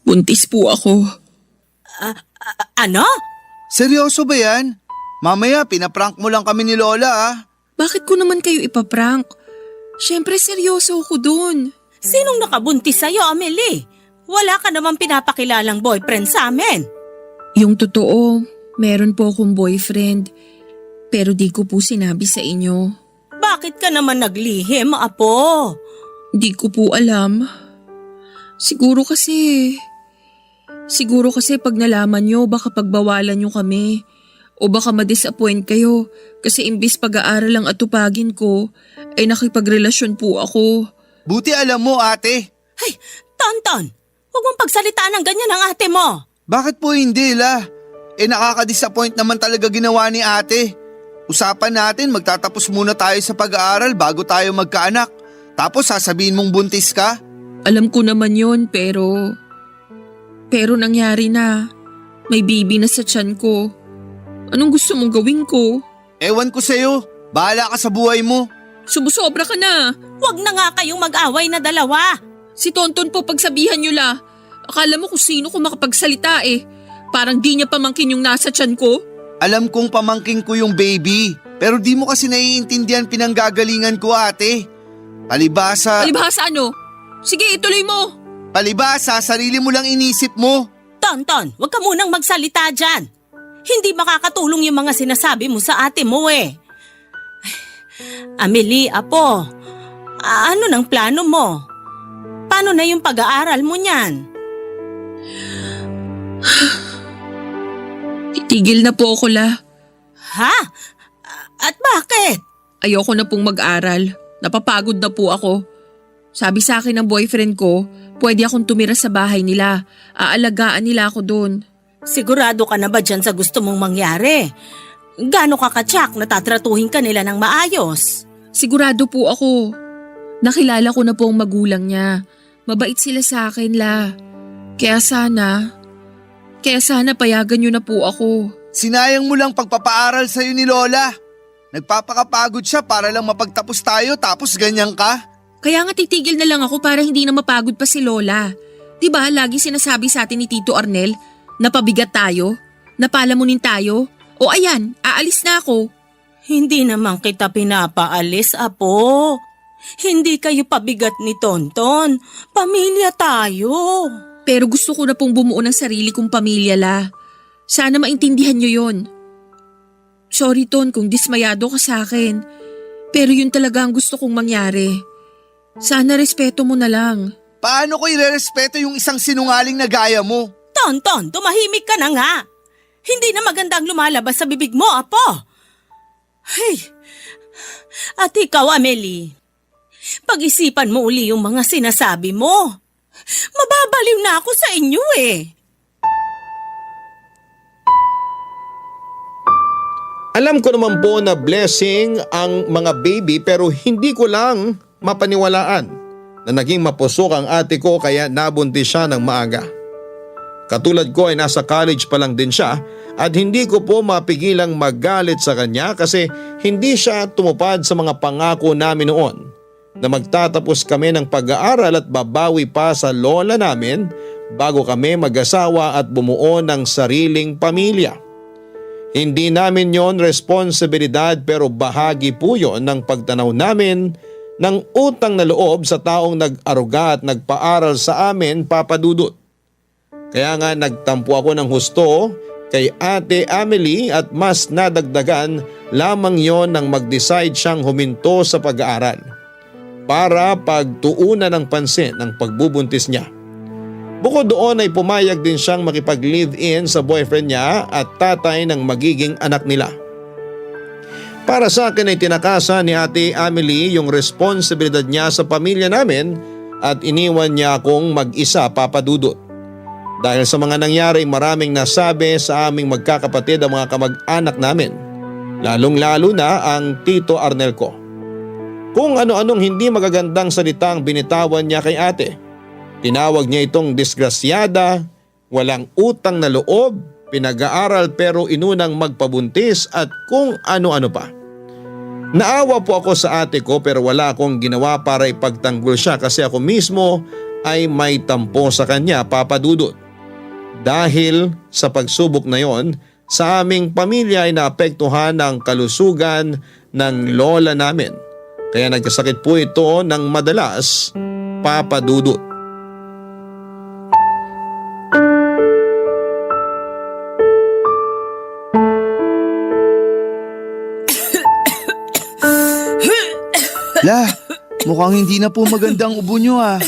Speaker 3: Buntis po ako.
Speaker 10: Ano?
Speaker 9: Seryoso ba yan? Mamaya, pinaprank mo lang kami ni Lola ah.
Speaker 3: Bakit ko naman kayo ipaprank? Siyempre seryoso ako dun.
Speaker 10: Sinong nakabuntis sa'yo, Amelie? Wala ka naman pinapakilalang boyfriend sa amin.
Speaker 3: Yung totoo, meron po akong boyfriend. Pero di ko po sinabi sa inyo.
Speaker 10: Bakit ka naman naglihim, Apo?
Speaker 3: Di ko po alam.
Speaker 11: Siguro kasi pag nalaman nyo, baka pagbawalan nyo kami. O baka ma-disappoint kayo kasi imbis pag-aaral ang atupagin ko, ay nakipagrelasyon po ako.
Speaker 9: Buti alam mo, ate.
Speaker 10: Ay, Tonton, huwag mong pagsalitaan ng ganyan ang ate mo.
Speaker 9: Bakit po hindi, La? Nakaka-disappoint naman talaga ginawa ni ate. Usapan natin, magtatapos muna tayo sa pag-aaral bago tayo magkaanak. Tapos sasabihin mong buntis ka?
Speaker 11: Alam ko naman yon pero nangyari na. May baby na sa tiyan ko. Anong gusto mong gawin ko?
Speaker 9: Ewan ko sa'yo. Bahala ka sa buhay mo.
Speaker 11: Sumusobra ka na.
Speaker 10: Huwag na nga kayong mag-away na dalawa.
Speaker 11: Si Tonton po pagsabihan nyo la. Akala mo kung sino ko makapagsalita eh. Parang di niya pamangkin yung nasa tiyan ko.
Speaker 9: Alam kong pamangking ko yung baby. Pero di mo kasi naiintindihan pinanggagalingan ko, ate. Palibasa
Speaker 11: ano? Sige, ituloy mo.
Speaker 9: Palibasa, sarili mo lang inisip mo.
Speaker 10: Tonton, huwag ka munang magsalita dyan. Hindi makakatulong yung mga sinasabi mo sa ate mo eh. Amelie, apo, ano nang plano mo? Paano na yung pag-aaral mo niyan?
Speaker 11: Titigil na po ako la.
Speaker 10: Ha? At bakit?
Speaker 11: Ayoko na pong mag-aral. Napapagod na po ako. Sabi sa akin ng boyfriend ko, pwede akong tumira sa bahay nila. Aalagaan nila ako doon.
Speaker 10: Sigurado ka na ba dyan sa gusto mong mangyari? Gaano ka katsak na tatratuhin ka nila ng maayos?
Speaker 11: Sigurado po ako. Nakilala ko na po ang magulang niya. Mabait sila sa akin la. Kaya sana payagan niyo na po ako.
Speaker 9: Sinayang mo lang pagpapaaral sa'yo ni Lola. Nagpapakapagod siya para lang mapagtapos tayo tapos ganyan ka.
Speaker 11: Kaya nga titigil na lang ako para hindi na mapagod pa si Lola. Diba lagi sinasabi sa atin ni Tito Arnel, napabigat tayo, napalamunin tayo, o ayan, aalis na ako.
Speaker 10: Hindi naman kita pinapaalis, apo. Hindi kayo pabigat ni Tonton. Pamilya tayo.
Speaker 11: Pero gusto ko na pong bumuo ng sarili kong pamilya la. Sana maintindihan nyo yon. Sorry Ton kung dismayado ka sa akin. Pero yun talaga ang gusto kong mangyari. Sana respeto mo na lang.
Speaker 9: Paano ko irerespeto yung isang sinungaling na gaya mo?
Speaker 10: Tonton, tumahimik ka na nga. Hindi na maganda ang lumalabas sa bibig mo, apo. Hey, at ikaw, Amelie, pag-isipan mo uli yung mga sinasabi mo. Mababaliw na ako sa inyo eh.
Speaker 1: Alam ko naman po na blessing ang mga baby pero hindi ko lang mapaniwalaan na naging mapusok ang ate ko kaya nabuntis siya ng maaga. Katulad ko ay nasa college pa lang din siya at hindi ko po mapigilang magalit sa kanya kasi hindi siya tumupad sa mga pangako namin noon na magtatapos kami ng pag-aaral at babawi pa sa lola namin bago kami mag-asawa at bumuo ng sariling pamilya. Hindi namin yon responsibilidad pero bahagi po yon ng pagtanaw namin ng utang na loob sa taong nag-aruga at nagpaaral sa amin, Papa Dudut. Kaya nga nagtampo ako ng husto kay Ate Amelie at mas nadagdagan lamang yon nang mag-decide siyang huminto sa pag-aaral para pagtuunan ng pansin ng pagbubuntis niya. Bukod doon ay pumayag din siyang makipag-live-in sa boyfriend niya at tatay ng magiging anak nila. Para sa akin ay tinakasan ni Ate Amelie yung responsibilidad niya sa pamilya namin at iniwan niya akong mag-isa, Papa Dudut. Dahil sa mga nangyari maraming nasabi sa aming magkakapatid ang mga kamag-anak namin, lalong-lalo na ang Tito Arnel ko. Kung ano-anong hindi magagandang salitang binitawan niya kay ate. Tinawag niya itong disgrasyada, walang utang na loob, pinag-aaral pero inunang magpabuntis at kung ano-ano pa. Naawa po ako sa ate ko pero wala akong ginawa para ipagtanggol siya kasi ako mismo ay may tampo sa kanya, Papa Dudut. Dahil sa pagsubok na yon, sa aming pamilya ay naapektuhan ng kalusugan ng lola namin. Kaya nagkasakit po ito ng madalas, Papa Dudut.
Speaker 9: La, mukhang hindi na po magandang ubo nyo ah.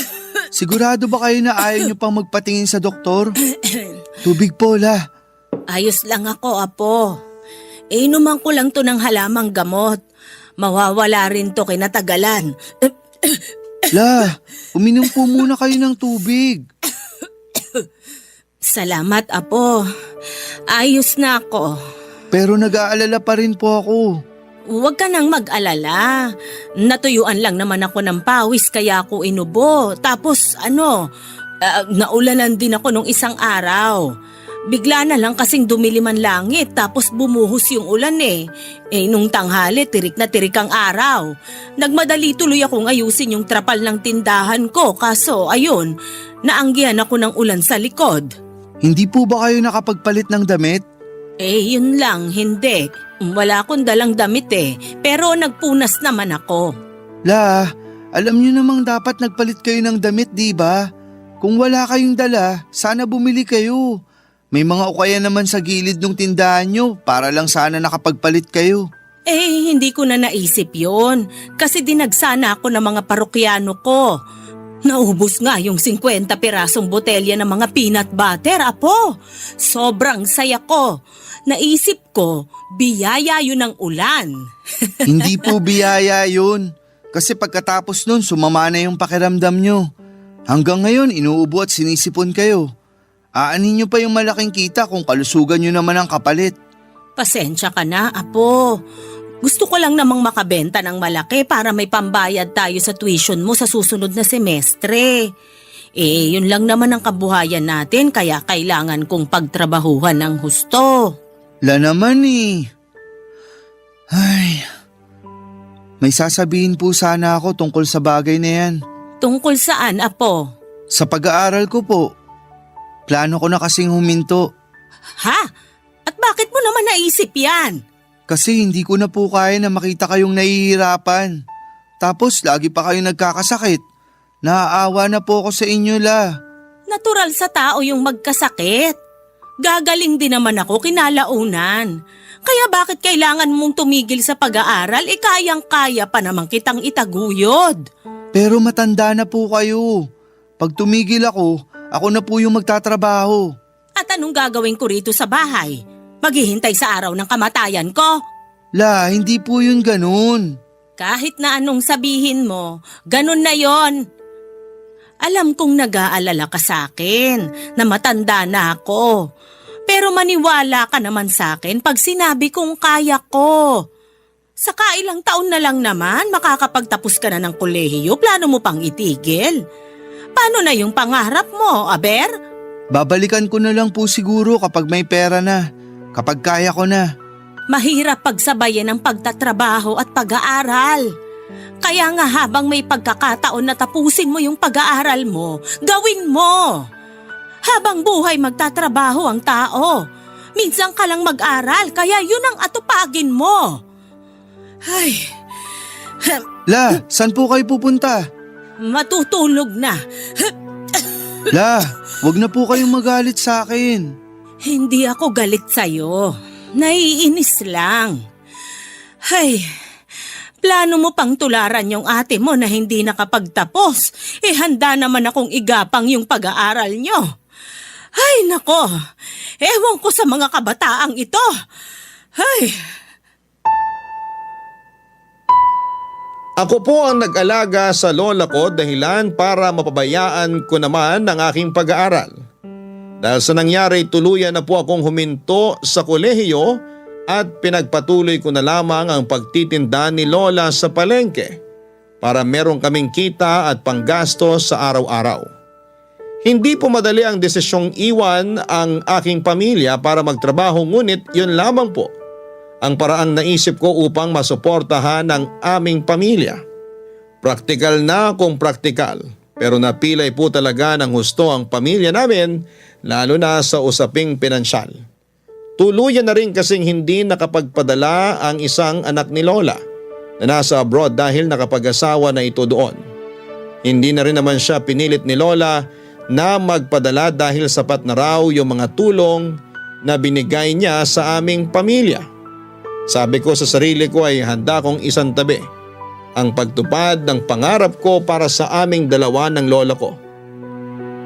Speaker 9: Sigurado ba kayo na ayaw niyo pang magpatingin sa doktor? Tubig po, La.
Speaker 10: Ayos lang ako, Apo. Inuman ko lang to ng halamang gamot. Mawawala rin to kinatagalan.
Speaker 9: La, uminom po muna kayo ng tubig.
Speaker 10: Salamat, Apo. Ayos na ako.
Speaker 9: Pero nag-aalala pa rin po ako.
Speaker 10: Huwag ka nang mag-alala. Natuyuan lang naman ako ng pawis kaya ako inubo. Tapos naulanan din ako nung isang araw. Bigla na lang kasing dumilim ang langit tapos bumuhos yung ulan eh. Nung tanghali tirik na tirik ang araw. Nagmadali tuloy akong ayusin yung trapal ng tindahan ko kaso ayun, naanggihan ako ng ulan sa likod.
Speaker 9: Hindi po ba kayo nakapagpalit ng damit?
Speaker 10: Yun lang, hindi. Wala akong dalang damit pero nagpunas naman ako.
Speaker 9: La, alam niyo namang dapat nagpalit kayo ng damit, di ba? Kung wala kayong dala, sana bumili kayo. May mga ukaya naman sa gilid ng tindahan nyo para lang sana nakapagpalit kayo.
Speaker 10: Hindi ko na naisip yon kasi dinagsana ako ng mga parokyano ko. Naubos nga yung 50 pirasong botelya ng mga peanut butter, Apo. Sobrang saya ko. Naisip ko, biyaya yun ng ulan.
Speaker 9: Hindi po biyaya yun. Kasi pagkatapos nun, sumama na yung pakiramdam nyo. Hanggang ngayon, inuubo at sinisipon kayo. Aanin nyo pa yung malaking kita kung kalusugan nyo naman ang kapalit.
Speaker 10: Pasensya ka na, Apo. Gusto ko lang namang makabenta ng malaki para may pambayad tayo sa tuition mo sa susunod na semestre. Yun lang naman ang kabuhayan natin kaya kailangan kong pagtrabahuhan ng husto.
Speaker 9: La naman Ay, may sasabihin po sana ako tungkol sa bagay na yan.
Speaker 10: Tungkol saan, Apo?
Speaker 9: Sa pag-aaral ko po. Plano ko na kasing huminto.
Speaker 10: Ha? At bakit mo naman naisip yan?
Speaker 9: Kasi hindi ko na po kaya na makita kayong nahihirapan. Tapos lagi pa kayong nagkakasakit. Naaawa na po ako sa inyo, La.
Speaker 10: Natural sa tao yung magkasakit. Gagaling din naman ako kinalaunan. Kaya bakit kailangan mong tumigil sa pag-aaral? Kayang-kaya pa naman kitang itaguyod.
Speaker 9: Pero matanda na po kayo. Pag tumigil ako na po yung magtatrabaho.
Speaker 10: At anong gagawin ko rito sa bahay? Maghihintay sa araw ng kamatayan ko?
Speaker 9: La, hindi po yun ganun.
Speaker 10: Kahit na anong sabihin mo, ganun na yon. Alam kong nag-aalala ka sa akin na matanda na ako. Pero maniwala ka naman sa akin pag sinabi kong kaya ko. Saka ilang taon na lang naman makakapagtapos ka na ng kolehiyo, plano mo pang itigil. Paano na yung pangarap mo, Aber?
Speaker 9: Babalikan ko na lang po siguro kapag may pera na. Kapag kaya ko na.
Speaker 10: Mahirap pagsabayan ang pagtatrabaho at pag-aaral. Kaya nga habang may pagkakataon na tapusin mo yung pag-aaral mo, gawin mo. Habang buhay magtatrabaho ang tao. Minsan ka lang mag-aral, kaya yun ang atupagin mo. Ay.
Speaker 9: La, saan po kayo pupunta?
Speaker 10: Matutulog na.
Speaker 9: La, wag na po kayong magalit sa akin.
Speaker 10: Hindi ako galit sa'yo. Naiinis lang. Ay, plano mo pang tularan yung ate mo na hindi nakapagtapos. Handa naman akong igapang yung pag-aaral nyo. Ay, nako. Ewan ko sa mga kabataang ito. Ay.
Speaker 1: Ako po ang nag-alaga sa lola ko dahilan para mapabayaan ko naman ang aking pag-aaral. Dahil sa nangyari, tuluyan na po akong huminto sa kolehiyo at pinagpatuloy ko na lamang ang pagtitinda ni Lola sa palengke para meron kaming kita at panggastos sa araw-araw. Hindi po madali ang desisyong iwan ang aking pamilya para magtrabaho ngunit yun lamang po ang paraang naisip ko upang masuportahan ang aming pamilya. Praktikal na kung praktikal pero napilay po talaga ng husto ang pamilya namin lalo na sa usaping pinansyal. Tuluyan na rin kasing hindi nakapagpadala ang isang anak ni Lola na nasa abroad dahil nakapag-asawa na ito doon. Hindi na rin naman siya pinilit ni Lola na magpadala dahil sapat na raw yung mga tulong na binigay niya sa aming pamilya. Sabi ko sa sarili ko ay handa kong isang tabi ang pagtupad ng pangarap ko para sa aming dalawa ng lola ko.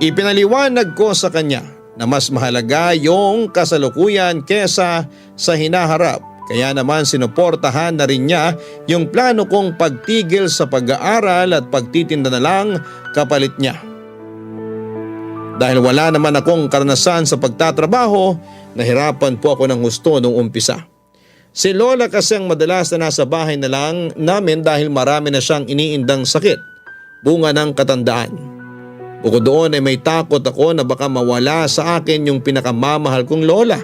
Speaker 1: Ipinaliwanag ko sa kanya na mas mahalaga yung kasalukuyan kesa sa hinaharap. Kaya naman sinuportahan na rin niya yung plano kong pagtigil sa pag-aaral at pagtitinda na lang kapalit niya. Dahil wala naman akong karanasan sa pagtatrabaho, nahirapan po ako ng husto nung umpisa. Si Lola kasi ang madalas na nasa bahay na lang namin dahil marami na siyang iniindang sakit, bunga ng katandaan. Bukod doon ay may takot ako na baka mawala sa akin yung pinakamamahal kong lola.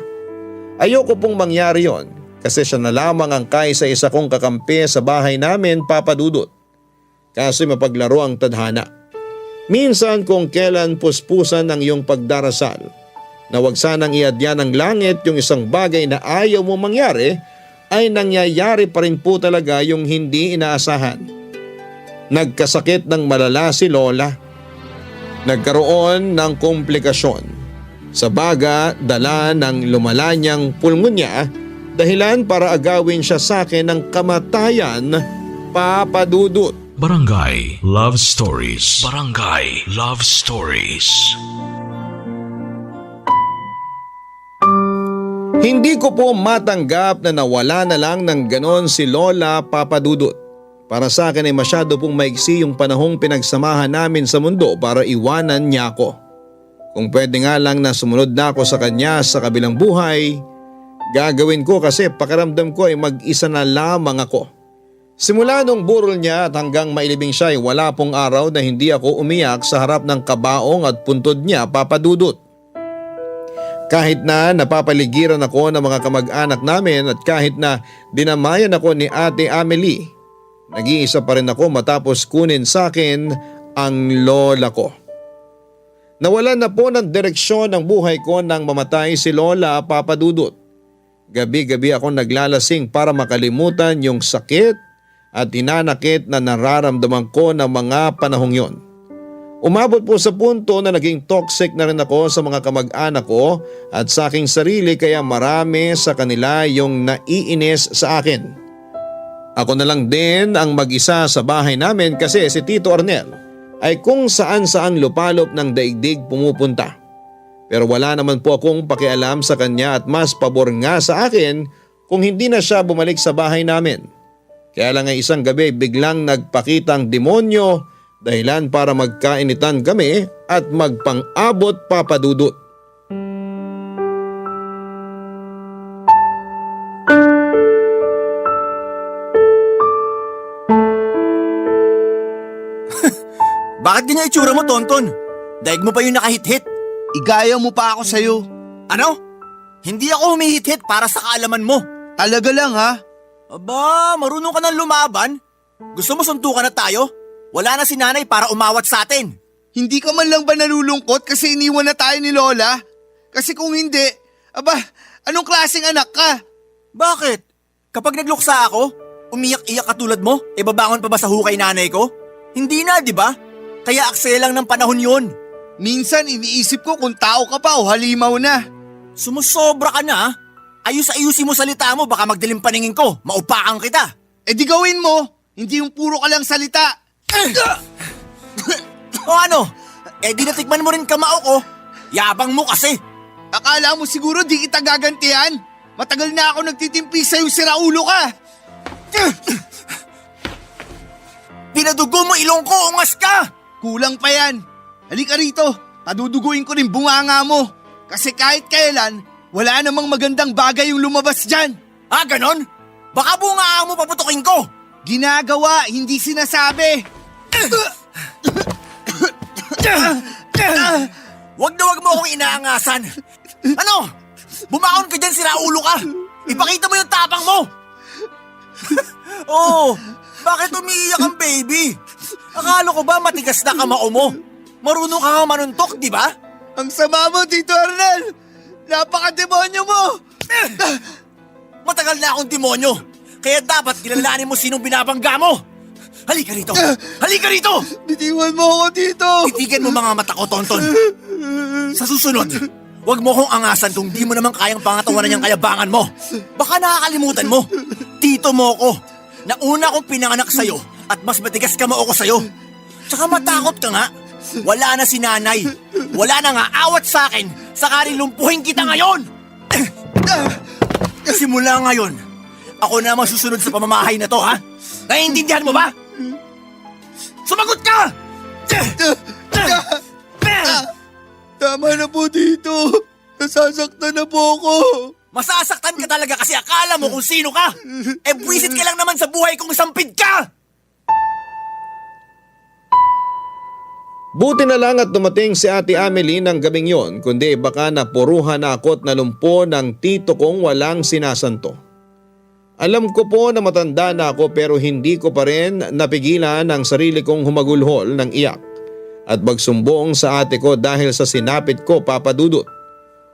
Speaker 1: Ayoko pong mangyari yon kasi siya na lamang ang kaisa-isa kong kakampi sa bahay namin, Papa Dudut. Kasi mapaglaro ang tadhana. Minsan kung kailan puspusan ang iyong pagdarasal na wag sanang iadya ng langit yung isang bagay na ayaw mo mangyari, ay nangyayari pa rin po talaga yung hindi inaasahan. Nagkasakit ng malala si Lola. Nagkaroon ng komplikasyon. Sa baga, dala ng lumala niyang pulmonya, dahilan para agawin siya sa akin ng kamatayan, Papa Dudut.
Speaker 5: Barangay Love Stories. Barangay Love Stories.
Speaker 1: Hindi ko po matanggap na nawala na lang ng ganon si Lola, Papa Dudut. Para sa akin ay masyado pong maiksi yung panahong pinagsamahan namin sa mundo para iwanan niya ako. Kung pwede nga lang na sumunod na ako sa kanya sa kabilang buhay, gagawin ko kasi pakiramdam ko ay mag-isa na lamang ako. Simula nung burol niya at hanggang mailibing siya ay wala pong araw na hindi ako umiyak sa harap ng kabaong at puntod niya, Papa Dudut. Kahit na napapaligiran ako ng mga kamag-anak namin at kahit na dinamayan ako ni Ate Amelie, nag-iisa pa rin ako matapos kunin sa akin ang lola ko. Nawalan na po ng direksyon ang buhay ko nang mamatay si Lola, Papa Dudut. Gabi-gabi ako naglalasing para makalimutan yung sakit at hinanakit na nararamdaman ko ng mga panahong yon. Umabot po sa punto na naging toxic na rin ako sa mga kamag-anak ko at sa aking sarili kaya marami sa kanila yung naiinis sa akin. Ako na lang din ang mag-isa sa bahay namin kasi si Tito Arnel ay kung saan-saan lupalop ng daigdig pumupunta. Pero wala naman po akong pakialam sa kanya at mas pabor nga sa akin kung hindi na siya bumalik sa bahay namin. Kaya lang ay isang gabi biglang nagpakitang demonyo dahilan para magkainitan kami at magpang-abot, Papa Dudut.
Speaker 2: Bakit ganyan itsura mo, Tonton? Daig mo pa yung nakahit-hit.
Speaker 9: Igaya mo pa ako sa'yo.
Speaker 2: Ano? Hindi ako humihit-hit para sa kaalaman mo.
Speaker 9: Talaga lang ha?
Speaker 2: Aba, marunong ka ng lumaban? Gusto mo suntukan na tayo? Wala na si nanay para umawat sa atin.
Speaker 9: Hindi ka man lang ba nalulungkot kasi iniwan na tayo ni Lola? Kasi kung hindi, aba, anong klaseng anak ka?
Speaker 2: Bakit? Kapag nagluksa ako, umiyak-iyak katulad mo, babangon pa ba sa hukay nanay ko? Hindi na, di ba? Kaya aksaya lang ng panahon yon.
Speaker 9: Minsan iniisip ko kung tao ka pa o halimaw na.
Speaker 2: Sumusobra ka na. Ayus-ayusin mo salita mo, baka magdilim paningin ko, maupakan kita.
Speaker 9: Di gawin mo, hindi yung puro ka lang salita.
Speaker 2: O ano? Di natikman mo rin kamao ko. Yabang mo kasi.
Speaker 9: Akala mo siguro di kita gagantihan? Matagal na ako nagtitimpi sa'yo, siraulo ka.
Speaker 2: Pinadugo mo ilong ko, ungas ka!
Speaker 9: Kulang pa yan. Halika rito, paduduguin ko rin bunganga mo. Kasi kahit kailan, wala namang magandang bagay yung lumabas dyan.
Speaker 2: Ah, ganon? Baka bunga mo paputukin ko.
Speaker 9: Ginagawa, hindi sinasabi.
Speaker 2: Wag na wag mo akong inaangasan. Ano? Bumaon ka dyan, siraulo ka. Ipakita mo yung tapang mo. Oh, bakit umiiyak ang baby? Akala ko ba matigas na kamao mo? Marunong ka nga manuntok, di ba?
Speaker 9: Ang sama mo, Tito Arnel. Napaka-demonyo mo.
Speaker 2: Matagal na akong demonyo. Kaya dapat kilalanin mo sinong binabangga mo. Halika rito. Halika rito.
Speaker 9: Bitiwan mo ako dito.
Speaker 2: Titigan mo mga mata ko, Tonton. Sa susunod, wag mo kong angasan kung di mo naman kayang pangatawanan yung kayabangan mo. Baka nakakalimutan mo. Tito mo ko. Nauna kong pinanganak sa'yo at mas matigas ka mo ako sa'yo. Tsaka matakot ka nga. Wala na si nanay. Wala na nga awat sa akin. Sakaling lumpuhin kita ngayon. Simula ngayon, ako na ang susunod sa pamamahay na to, ha? Naiintindihan mo ba? Sumagot ka!
Speaker 9: Tama na po dito. Nasasaktan na po ako.
Speaker 2: Masasaktan ka talaga kasi akala mo kung sino ka. Buwisit ka lang naman sa buhay kung sampid ka.
Speaker 1: Buti na lang at dumating si Ate Amelie ng gabing yon, kundi baka napuruhan na ako at nalumpo ng tito kong walang sinasanto. Alam ko po na matanda na ako pero hindi ko pa rin napigilan ang sarili kong humagulhol ng iyak at magsumbong sa ate ko dahil sa sinapit ko, Papa Dudut.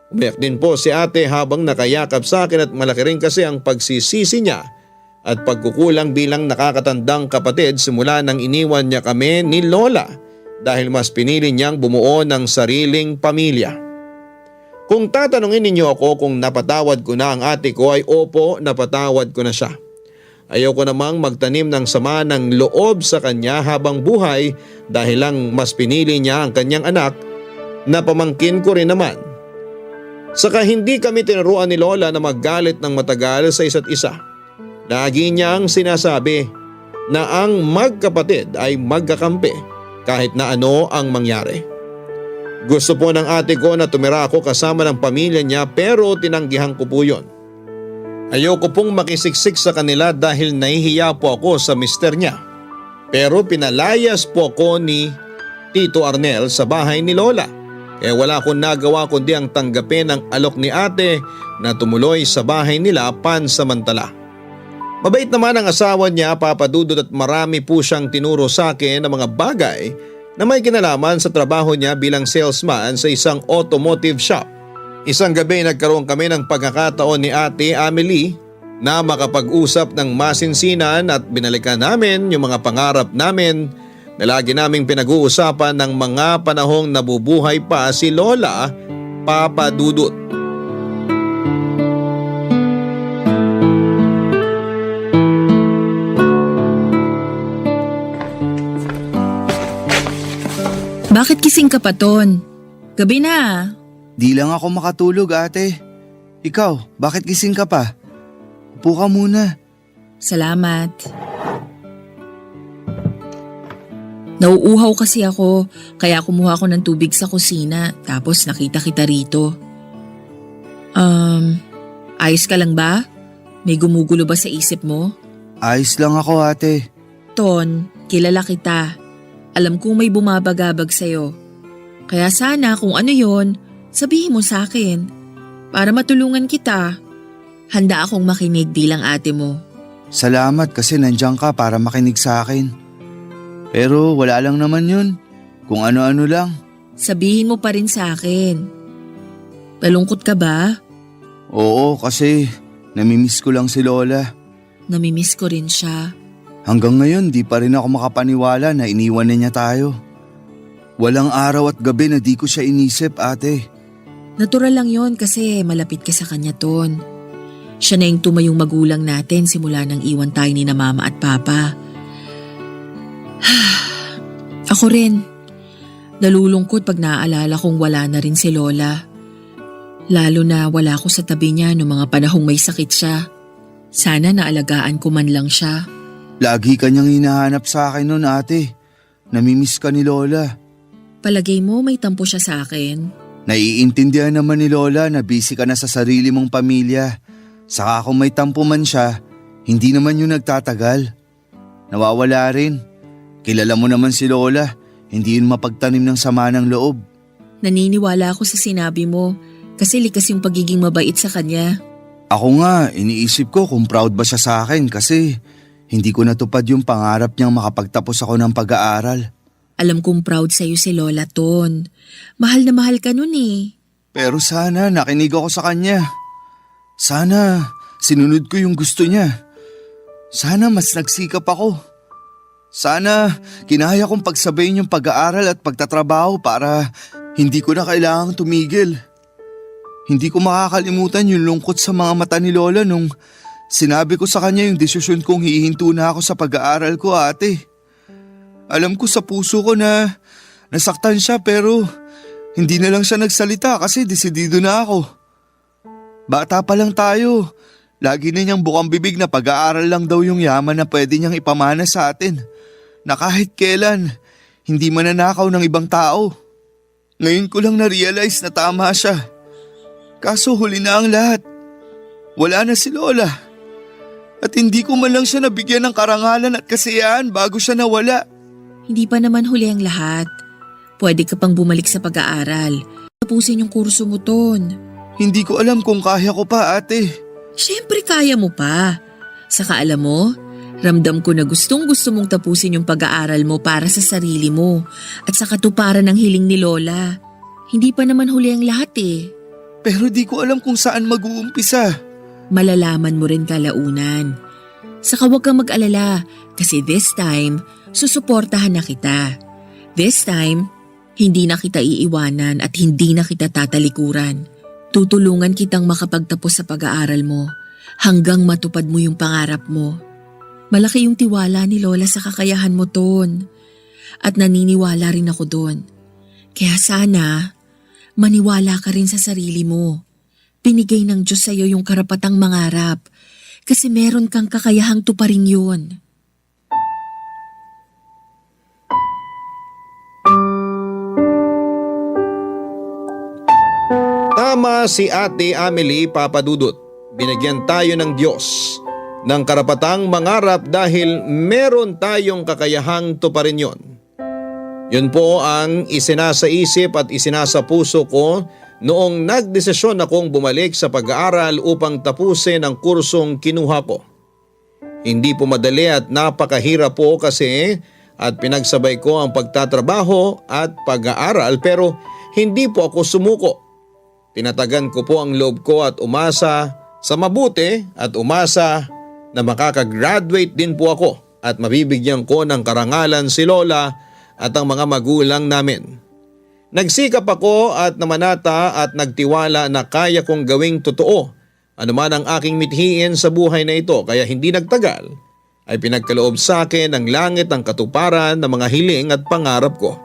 Speaker 1: Umiyak din po si ate habang nakayakap sa akin at malaki rin kasi ang pagsisisi niya at pagkukulang bilang nakakatandang kapatid simula nang iniwan niya kami ni Lola dahil mas pinili niyang bumuo ng sariling pamilya. Kung tatanungin ninyo ako kung napatawad ko na ang ate ko ay opo, napatawad ko na siya. Ayaw ko namang magtanim ng sama ng loob sa kanya habang buhay dahil lang mas pinili niya ang kanyang anak na pamangkin ko rin naman. Saka hindi kami tinuruan ni Lola na maggalit ng matagal sa isa't isa. Lagi niyang sinasabi na ang magkapatid ay magkakampi kahit na ano ang mangyari. Gusto po ng ate ko na tumira ako kasama ng pamilya niya pero tinanggihan ko po yun. Ayoko pong makisiksik sa kanila dahil nahihiya po ako sa mister niya. Pero pinalayas po ako ni Tito Arnel sa bahay ni Lola. Kaya wala akong nagawa kundi ang tanggapin ang alok ni ate na tumuloy sa bahay nila pansamantala. Mabait naman ang asawa niya, Papa Dudut, at marami po siyang tinuro sa akin ng mga bagay na may kinalaman sa trabaho niya bilang salesman sa isang automotive shop. Isang gabi nagkaroon kami ng pagkakataon ni Ate Amelie na makapag-usap ng masinsinan at binalikan namin yung mga pangarap namin na lagi naming pinag-uusapan ng mga panahong nabubuhay pa si Lola, Papa Dudut.
Speaker 11: Bakit kising ka pa, Ton? Gabi na.
Speaker 9: Di lang ako makatulog, ate. Ikaw, bakit gising ka pa? Upo ka muna.
Speaker 11: Salamat. Nauuhaw kasi ako, kaya kumuha ako ng tubig sa kusina, tapos nakita kita rito. Ayos ka lang ba? May gumugulo ba sa isip mo?
Speaker 9: Ayos lang ako, ate.
Speaker 11: Ton, kilala kita. Alam kong may bumabagabag sa'yo. Kaya sana kung ano yon, sabihin mo sa akin. Para matulungan kita. Handa akong makinig bilang ate mo.
Speaker 9: Salamat kasi nandiyan ka para makinig sa akin. Pero wala lang naman yun. Kung ano-ano lang.
Speaker 11: Sabihin mo pa rin sa akin. Malungkot ka ba?
Speaker 9: Oo, kasi namimiss ko lang si Lola.
Speaker 11: Namimiss ko rin siya.
Speaker 9: Hanggang ngayon di pa rin ako makapaniwala na iniwan na niya tayo. Walang araw at gabi na di ko siya inisip, ate.
Speaker 11: Natural lang yon kasi malapit ka sa kanya, Ton. Siya na yung tumayong magulang natin simula nang iwan tayo ni na mama at papa. Ako rin. Nalulungkot pag naaalala kong wala na rin si Lola. Lalo na wala ko sa tabi niya noong mga panahong may sakit siya. Sana naalagaan ko man lang siya.
Speaker 9: Lagi kanyang hinahanap sa akin noon, ate. Namimiss ka ni Lola.
Speaker 11: Palagay mo may tampo siya sa akin?
Speaker 9: Naiintindihan naman ni Lola na busy ka na sa sarili mong pamilya. Saka kung may tampo man siya, hindi naman yun nagtatagal. Nawawala rin. Kilala mo naman si Lola, hindi yun mapagtanim ng sama ng loob.
Speaker 11: Naniniwala ako sa sinabi mo kasi likas yung pagiging mabait sa kanya.
Speaker 9: Ako nga, iniisip ko kung proud ba siya sa akin kasi hindi ko natupad yung pangarap niyang makapagtapos ako ng pag-aaral.
Speaker 11: Alam kong proud sa'yo si Lola, Ton. Mahal na mahal ka nun eh.
Speaker 9: Pero sana nakinig ako sa kanya. Sana sinunod ko yung gusto niya. Sana mas nagsikap ako. Sana kinaya kong pagsabayin yung pag-aaral at pagtatrabaho para hindi ko na kailangang tumigil. Hindi ko makakalimutan yung lungkot sa mga mata ni Lola nung sinabi ko sa kanya yung desisyon kong hihinto na ako sa pag-aaral ko, ate. Alam ko sa puso ko na Nasaktan siya pero hindi na lang siya nagsalita kasi desidido na ako. Bata pa lang tayo. Lagi na niyang bukang bibig na pag-aaral lang daw yung yaman na pwede niyang ipamana sa atin. Na kahit kailan, hindi mananakaw ng ibang tao. Ngayon ko lang na-realize na tama siya. Kaso huli na ang lahat. Wala na si Lola. At hindi ko man lang siya nabigyan ng karangalan at kasiyahan bago siya nawala.
Speaker 11: Hindi pa naman huli ang lahat. Pwede ka pang bumalik sa pag-aaral. Tapusin yung kurso mo, Ton.
Speaker 9: Hindi ko alam kung kaya ko pa, ate.
Speaker 11: Siyempre kaya mo pa. Saka alam mo, ramdam ko na gustong-gusto mong tapusin yung pag-aaral mo para sa sarili mo at sa katuparan ng hiling ni Lola. Hindi pa naman huli ang lahat eh.
Speaker 9: Pero di ko alam kung saan mag-uumpisa.
Speaker 11: Malalaman mo rin kalaunan. Saka huwag kang mag-alala kasi this time, susuportahan na kita. This time, hindi na kita iiwanan at hindi na kita tatalikuran. Tutulungan kitang makapagtapos sa pag-aaral mo hanggang matupad mo yung pangarap mo. Malaki yung tiwala ni Lola sa kakayahan mo, Ton. At naniniwala rin ako doon. Kaya sana, maniwala ka rin sa sarili mo. Binigay ng Diyos sa'yo yung karapatang mangarap kasi meron kang kakayahang tuparin yun.
Speaker 1: Tama si Ate Amelie, Papa Dudut. Binigyan tayo ng Diyos ng karapatang mangarap dahil meron tayong kakayahang tuparin yon. Yun po ang isinasa isip at isinasa puso ko noong nagdesisyon akong bumalik sa pag-aaral upang tapusin ang kursong kinuha ko. Hindi po madali at napakahirap po kasi at pinagsabay ko ang pagtatrabaho at pag-aaral pero hindi po ako sumuko. Tinatagan ko po ang loob ko at umasa sa mabuti at umasa na makakagraduate din po ako at mabibigyan ko ng karangalan si Lola at ang mga magulang namin. Nagsikap ako at namanata at nagtiwala na kaya kong gawing totoo anuman ang aking mithiin sa buhay na ito kaya hindi nagtagal ay pinagkaloob sa akin ng langit ang katuparan ng mga hiling at pangarap ko.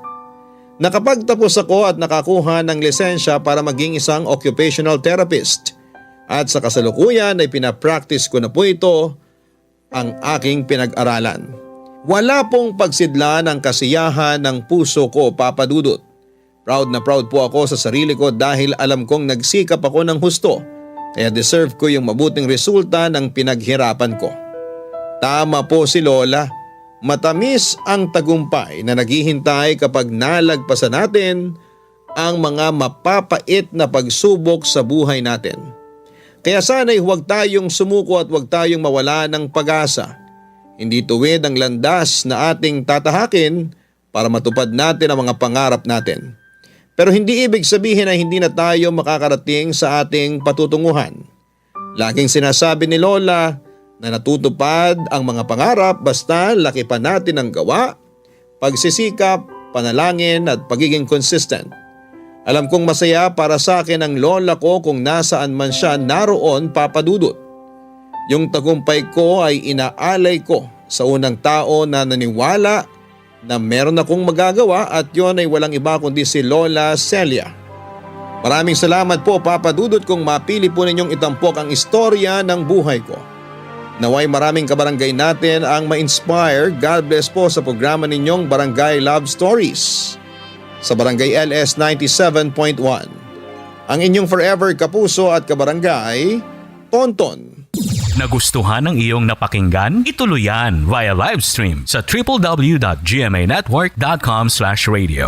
Speaker 1: Nakapagtapos ako at nakakuha ng lisensya para maging isang occupational therapist at sa kasalukuyan ay pinapractice ko na po ito ang aking pinag-aralan. Wala pong pagsidla ng kasiyahan ng puso ko, Papa Dudut. Proud na proud po ako sa sarili ko dahil alam kong nagsikap ako ng husto kaya deserve ko yung mabuting resulta ng pinaghirapan ko. Tama po si Lola. Matamis ang tagumpay na naghihintay kapag nalagpasan natin ang mga mapapait na pagsubok sa buhay natin. Kaya sana'y huwag tayong sumuko at huwag tayong mawala ng pag-asa. Hindi tuwid ang landas na ating tatahakin para matupad natin ang mga pangarap natin. Pero hindi ibig sabihin na hindi na tayo makakarating sa ating patutunguhan. Laging sinasabi ni Lola na natutupad ang mga pangarap basta laki pa natin ang gawa, pagsisikap, panalangin at pagiging consistent. Alam kong masaya para sa akin ang lola ko kung nasaan man siya naroon, Papa Dudut. Yung tagumpay ko ay inaalay ko sa unang tao na naniwala na meron akong magagawa at yon ay walang iba kundi si Lola Celia. Maraming salamat po, Papa Dudut, kung mapili po ninyong itampok ang istorya ng buhay ko. Naway maraming kabarangay natin ang ma-inspire. God bless po sa programa ninyong Barangay Love Stories sa Barangay LS 97.1. Ang inyong forever kapuso at kabarangay, Tonton.
Speaker 8: Nagustuhan ng iyong napakinggan? Ituloy yan via live stream sa www.gmanetwork.com/radio.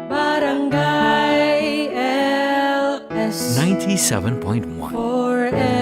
Speaker 12: Barangay LS
Speaker 5: 97.1